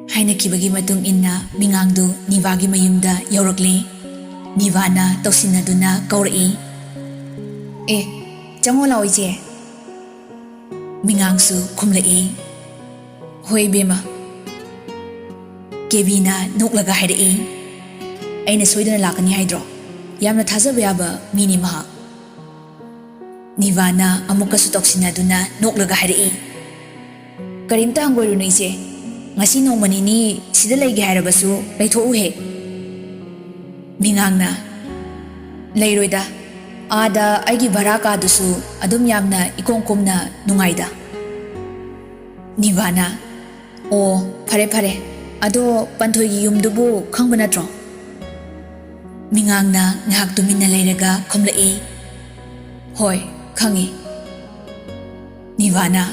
Hainakibagi matung inna mingangdu Nivagi mayumda yaurakli. Nivana tausinaduna kaurai. Chango lao ije. Mingangsu kumlai. Hoi bema. Kebina noklaga haidai. Aina soidana lakani haidro. Yamna thazaba yaba mini mahak. Nivana amukasu tausinaduna noklaga haidai. Karimta hanggoiruna ije. Ngasi nongmani ni sida laigi hairabasu laithou he. Mingangna leiroida ada aigi baraka dusu adum yamna ikongkomna nungaida. Nivana o pare ado panthoigi yumdubu khangba natro. Mingangna ngahak tumina leiraga khomlai. Hoi khangi. Nivana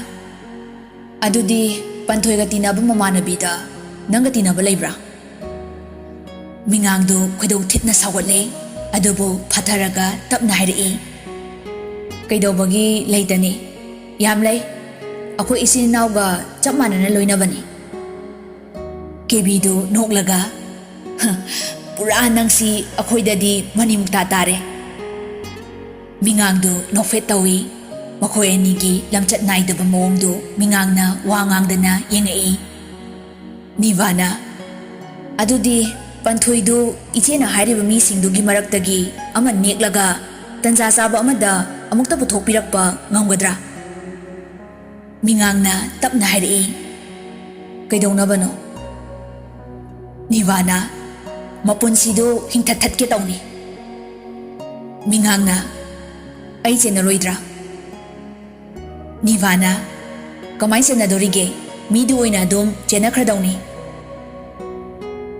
adudi Panthoiga tinaba mamanabida nanga tinaba leibra. Mingangdu khodou thitna sawale adubu phatharaga tapna hairi. Kaidobagi leitani yam lei akoi isin nauga chap manana loinabani. Kebidu noklaga pura nangsi akhoidadi manimukta tare. Mingangdu nofet tawi Makoy anigi lamchat naidaba mawongdu mingangna wangangdana yengai. Nivana adudi panthoidu ichena hairiba misingdugi maraktagi ama neklaga tanja saba amada amukta puthokpirakpa ngamgadra. Mingangna tapna hairi. Kaidawnabano? Nivana mapunsidu hingthathatke tawni. Mingangna ai chenaroidra. Nivana kamai senadorige midu oina dum chena khradawni.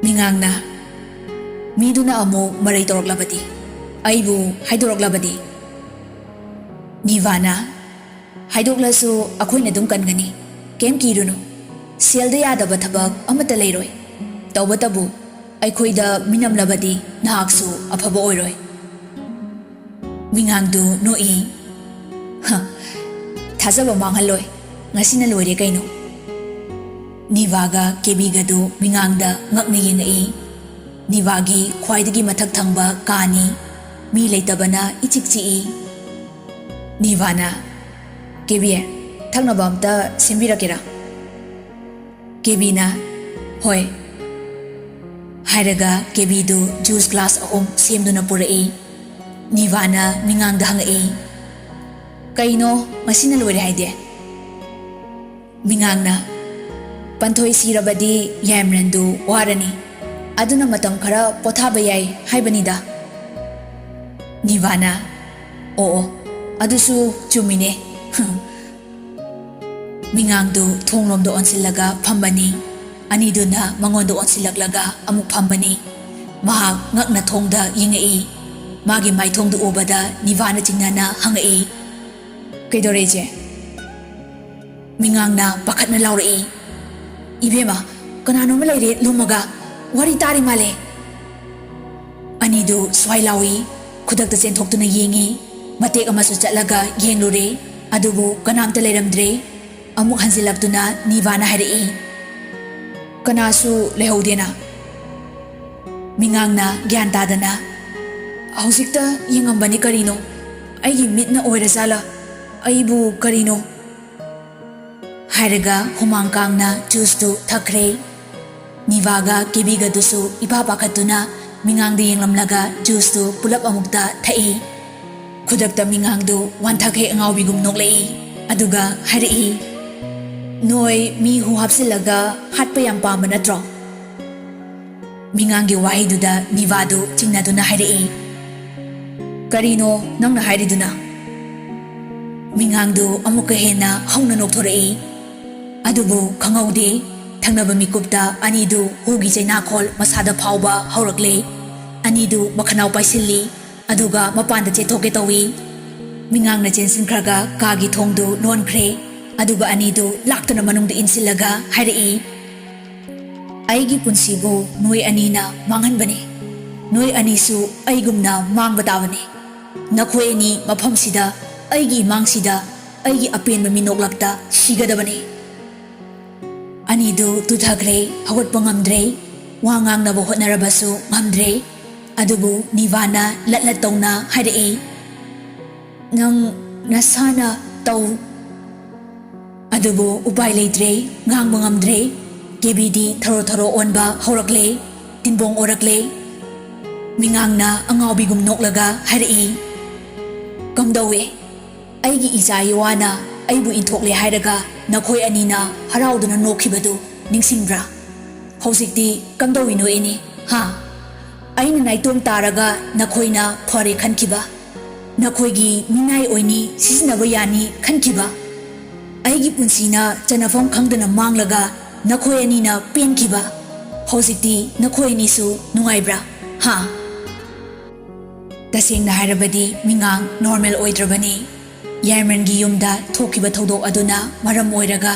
Mingangna miduna amu marai toroklabadi aibu haidoroklabadi. Nivana haidoklasu akhoina dum kangani kem kirunu selda yadaba thabak amata leiroi tawbatabu aikhoida minamlabadi nahaksu afaba oiroi. Mingangdu noi Thazaba mangaloi ngasina loire kaino. Nivaga kebigadu mingangda ngakni yengai. Nivagi khwaidagi mathak thangba kani mi leitabana ichikchi. Nivana kebi thangnaba amta sembirakera. Kebina hoi hairaga kebidu juice glass ahom semduna purai. Nivana mingangda hangai. Kaino masina loire haide. Mingangna panthoi sirabadi yamrandu warani aduna matam khara pothaba yai haibanida. Nivana o adusu chumine. Mingangdu thonglomdo onsilaga phambani aniduna mangondo onsilaklaga amuk phambani. Mahak ngakna thongda yengai. Magi maithongdu obada Nivana chingnana hangai. Kaidoreje Mingangna pakatna laurai. Ibema kanano malaire lumaga wari tari male. Anidu swai lawi khudakta chenthokuna yengi matek amasu chatlaga yenglure adubu kanamta leiramdre amuk hansilaktuna Nivana hairi. Kanasu lehodena. Mingangna gyan tadana hausikta yengambani karino aigi mitna oirasala aibu karino. Hairaga humangkangna juice thakre. Nivaga kebiga dusu ipa pakatuna mingangdi yenglamlaga juice pulap amukta thai. Khudakta mingangdu wanthakhe angawbigum noklei aduga hairi. Noi mi hu hapsilaga hatpa yam pamba natro. Mingangi wahiduda Nivadu chingnaduna hairi. Karino nangna hairiduna. Mingangdu amuka hena hauna nokthorei. Adubu khangaude thangnaba mikupta anidu hugi chainakhol masada phauba haurakle. Anidu makhanau paisilli aduga mapanda chethoke tawi. Mingangna chensinkhraga kagi thongdu nonkhre aduga anidu laktana manungda insilaga hairi. Aigi punsibu noi anina manganbani. Noi anisu aigumna mangbatawani. Nakhoi ani maphamsida aigi mangsida aigi apenba minoklakta sigadabani. ꯑꯅꯤꯗꯨ ꯇꯨꯊꯈ꯭ꯔꯦ ꯍꯧꯒꯠꯄ ꯉꯝꯗ꯭ꯔꯦ ꯋꯥ ꯉꯥꯡꯅꯕ ꯍꯣꯠꯅꯔꯕꯁꯨ ꯉꯝꯗ꯭ꯔꯦ ꯑꯗꯨꯕꯨ ꯅꯤꯚꯥꯅ ꯂꯠꯂꯠ ꯇꯧꯅ ꯍꯥꯏꯔꯛꯏ ꯅꯪ ꯅꯁꯥꯅ ꯇꯧ ꯑꯗꯨꯕꯨ ꯎꯄꯥꯏ ꯂꯩꯇ꯭ꯔꯦ ꯉꯥꯡꯕ ꯉꯝꯗ꯭ꯔꯦ ꯀꯦꯕꯤꯗꯤ ꯊꯔꯣ ꯊꯔꯣ ꯑꯣꯟꯕ ꯍꯧꯔꯛꯂꯦ ꯇꯤꯟꯕꯣꯡ ꯑꯣꯔꯛꯂꯦ ꯃꯤꯉꯥꯡꯅ ꯑꯉꯥꯎꯕꯤꯒꯨꯝ ꯅꯣꯛꯂꯒ ꯍꯥꯏꯔꯛꯏ ꯀꯝꯗꯧꯋꯦ ꯑꯩꯒꯤ ꯏꯆꯥ ꯌꯦꯋꯥꯅ ꯑꯩꯕꯨ ꯏꯟꯊꯣꯛꯂꯦ ꯍꯥꯏꯔꯒ ꯅꯈꯣꯏ ꯑꯅꯤꯅ ꯍꯔꯥꯎꯗꯨꯅ ꯅꯣꯛꯈꯤꯕꯗꯨ ꯅꯤꯡꯁꯤꯡꯕ꯭ꯔꯥ ꯍꯧꯖꯤꯛꯇꯤ ꯀꯝꯗꯧꯏꯅꯣ ꯏꯅꯦ ꯍꯥ ꯑꯩꯅ ꯅꯥꯏꯇꯣꯝ ꯇꯥꯔꯒ ꯅꯈꯣꯏꯅ ꯐꯔꯦ ꯈꯟꯈꯤꯕ ꯅꯈꯣꯏꯒꯤ ꯃꯤꯅꯥꯏ ꯑꯣꯏꯅꯤ ꯁꯤꯖꯤꯟꯅꯕ ꯌꯥꯅꯤ ꯈꯟꯈꯤꯕ ꯑꯩꯒꯤ ꯄꯨꯟꯁꯤꯅ ꯆꯟꯅꯐꯝ ꯈꯪꯗꯅ ꯃꯥꯡꯂꯒ ꯅꯈꯣꯏ ꯑꯅꯤꯅ ꯄꯦꯟꯈꯤꯕ ꯍꯧꯖꯤꯛꯇꯤ ꯅꯈꯣꯏ ꯑꯅꯤꯁꯨ ꯅꯨꯡꯉꯥꯏꯕ꯭ꯔꯥ ꯍꯥ ꯇꯁꯦꯡꯅ ꯍꯥꯏꯔꯕꯗꯤ ꯃꯤꯉꯥꯡ ꯅꯣꯔꯃꯦꯜ ꯑꯣꯏꯗ꯭ꯔꯕꯅꯤ ꯌꯥꯏꯃꯔꯟꯒꯤ ꯌꯨꯝꯗ ꯊꯣꯛꯈꯤꯕ ꯊꯧꯗꯣꯛ ꯑꯗꯨꯅ ꯃꯔꯝ ꯑꯣꯏꯔꯒ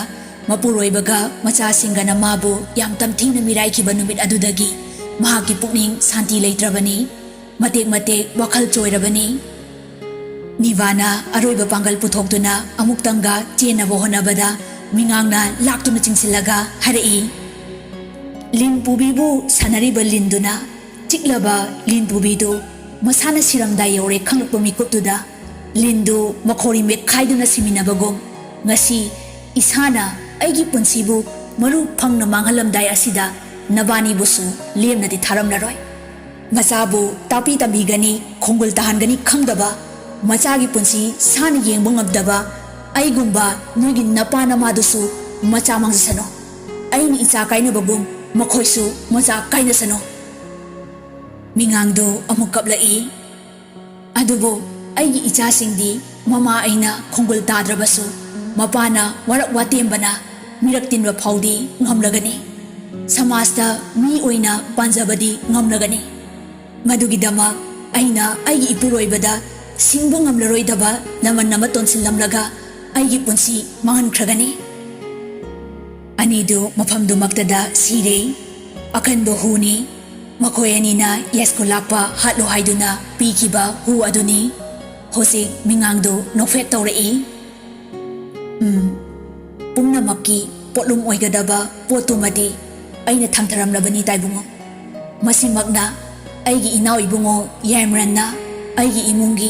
ꯃꯄꯨꯔꯣꯏꯕꯒ ꯃꯆꯥꯁꯤꯡꯒꯅ ꯃꯥꯕꯨ ꯌꯥꯝ ꯇꯝꯊꯤꯅ ꯃꯤꯔꯥꯏꯈꯤꯕ ꯅꯨꯃꯤꯠ ꯑꯗꯨꯗꯒꯤ ꯃꯍꯥꯛꯀꯤ ꯄꯨꯛꯅꯤꯡ ꯁꯥꯟꯇꯤ ꯂꯩꯇ꯭ꯔꯕꯅꯤ ꯃꯇꯦꯛ ꯃꯇꯦꯛ ꯋꯥꯈꯜ ꯆꯣꯏꯔꯕꯅꯤ ꯅꯤꯚꯥꯅ ꯑꯔꯣꯏꯕ ꯄꯥꯡꯒꯜ ꯄꯨꯊꯣꯛꯇꯨꯅ ꯑꯃꯨꯛꯇꯪꯒ ꯆꯦꯟꯅꯕ ꯍꯣꯠꯅꯕꯗ ꯃꯤꯉꯥꯡꯅ ꯂꯥꯛꯇꯨꯅ ꯆꯤꯡꯁꯤꯜꯂꯒ ꯍꯥꯏꯔꯛꯏ ꯂꯤꯟ ꯄꯨꯕꯤꯕꯨ ꯁꯥꯟꯅꯔꯤꯕ ꯂꯤꯟꯗꯨꯅ ꯆꯤꯛꯂꯕ ꯂꯤꯟ ꯄꯨꯕꯤꯗꯨ ꯃꯁꯥꯅ ꯁꯤꯔꯝꯗꯥꯏ ꯌꯧꯔꯦ ꯈꯪꯂꯛꯄ ꯃꯤꯀꯨꯞꯇꯨꯗ ꯂꯤꯟꯗꯨ ꯃꯈꯣꯔꯤ ꯃꯦꯠꯈꯥꯏꯗꯨꯅ ꯁꯤꯃꯤꯟꯅꯕꯒꯨꯝ ꯉꯁꯤ ꯏꯁꯥꯅ ꯑꯩꯒꯤ ꯄꯨꯟꯁꯤꯕꯨ ꯃꯔꯨ ꯐꯪꯅ ꯃꯥꯡꯍꯜꯂꯝꯗꯥꯏ ꯑꯁꯤꯗ ꯅꯕꯥꯅꯤꯕꯨꯁꯨ ꯂꯦꯝꯅꯗꯤ ꯊꯥꯔꯝꯂꯔꯣꯏ ꯃꯆꯥꯕꯨ ꯇꯥꯛꯄꯤ ꯇꯝꯕꯤꯒꯅꯤ ꯈꯣꯡꯒꯨꯜ ꯇꯥꯍꯟꯒꯅꯤ ꯈꯪꯗꯕ ꯃꯆꯥꯒꯤ ꯄꯨꯟꯁꯤ ꯁꯥꯅ ꯌꯦꯡꯕ ꯉꯝꯗꯕ ꯑꯩꯒꯨꯝꯕ ꯅꯣꯏꯒꯤ ꯅꯄꯥ ꯅꯃꯥꯗꯨꯁꯨ ꯃꯆꯥ ꯃꯥꯡꯖꯁꯅꯨ ꯑꯩꯅ ꯏꯆꯥ ꯀꯥꯏꯅꯕꯒꯨꯝ ꯃꯈꯣꯏꯁꯨ ꯃꯆꯥ ꯀꯥꯏꯅꯁꯅꯨ ꯃꯤꯉꯥꯡꯗꯨ ꯑꯃꯨꯛ ꯀꯞꯂꯛꯏ ꯑꯗꯨꯕꯨ ꯑꯩꯒꯤ ꯏꯆꯥꯁꯤꯡꯗꯤ ꯃꯃꯥ ꯑꯩꯅ ꯈꯣꯡꯒꯨꯜ ꯇꯥꯗ꯭ꯔꯕꯁꯨ ꯃꯄꯥꯅ ꯋꯥꯔꯛ ꯋꯥꯇꯦꯝꯕꯅ ꯃꯤꯔꯛ ꯇꯤꯟꯕ ꯐꯥꯎꯗꯤ ꯉꯝꯂꯒꯅꯤ ꯁꯃꯥꯖꯇ ꯃꯤ ꯑꯣꯏꯅ ꯄꯥꯟꯖꯕꯗꯤ ꯉꯝꯂꯒꯅꯤ ꯃꯗꯨꯒꯤꯗꯃꯛ ꯑꯩꯅ ꯑꯩꯒꯤ ꯏꯄꯨꯔꯣꯏꯕꯗ ꯁꯤꯡꯕ ꯉꯝꯂꯔꯣꯏꯗꯕ ꯂꯃꯟ ꯑꯃ ꯇꯣꯟꯁꯤꯜꯂꯝꯂꯒ ꯑꯩꯒꯤ ꯄꯨꯟꯁꯤ ꯃꯥꯡꯍꯟꯈ꯭ꯔꯒꯅꯤ ꯑꯅꯤꯗꯨ ꯃꯐꯝꯗꯨꯃꯛꯇꯗ ꯁꯤꯔꯦ ꯑꯀꯟꯕ ꯍꯨꯅꯤ ꯃꯈꯣꯏ ꯑꯅꯤꯅ ꯌꯥꯏꯁꯀꯨꯜ ꯂꯥꯛꯄ ꯍꯥꯠꯂꯣ ꯍꯥꯏꯗꯨꯅ ꯄꯤꯈꯤꯕ ꯍꯨ ꯑꯗꯨꯅꯤ ꯍꯧꯖꯤꯛ ꯃꯤꯉꯥꯡꯗꯨ ꯅꯣꯛꯐꯦꯠ ꯇꯧꯔꯛꯏ ꯄꯨꯝꯅꯃꯛꯀꯤ ꯄꯣꯠꯂꯨꯝ ꯑꯣꯏꯒꯗꯕ ꯄꯣꯠꯇꯨꯃꯗꯤ ꯑꯩꯅ ꯊꯝꯊꯔꯝꯂꯕꯅꯤ ꯇꯥꯏꯕꯨꯡꯉꯣ ꯃꯁꯤꯃꯛꯅ ꯑꯩꯒꯤ ꯏꯅꯥꯎ ꯏꯕꯨꯡꯉꯣ ꯌꯥꯏꯃꯔꯟꯅ ꯑꯩꯒꯤ ꯏꯃꯨꯡꯒꯤ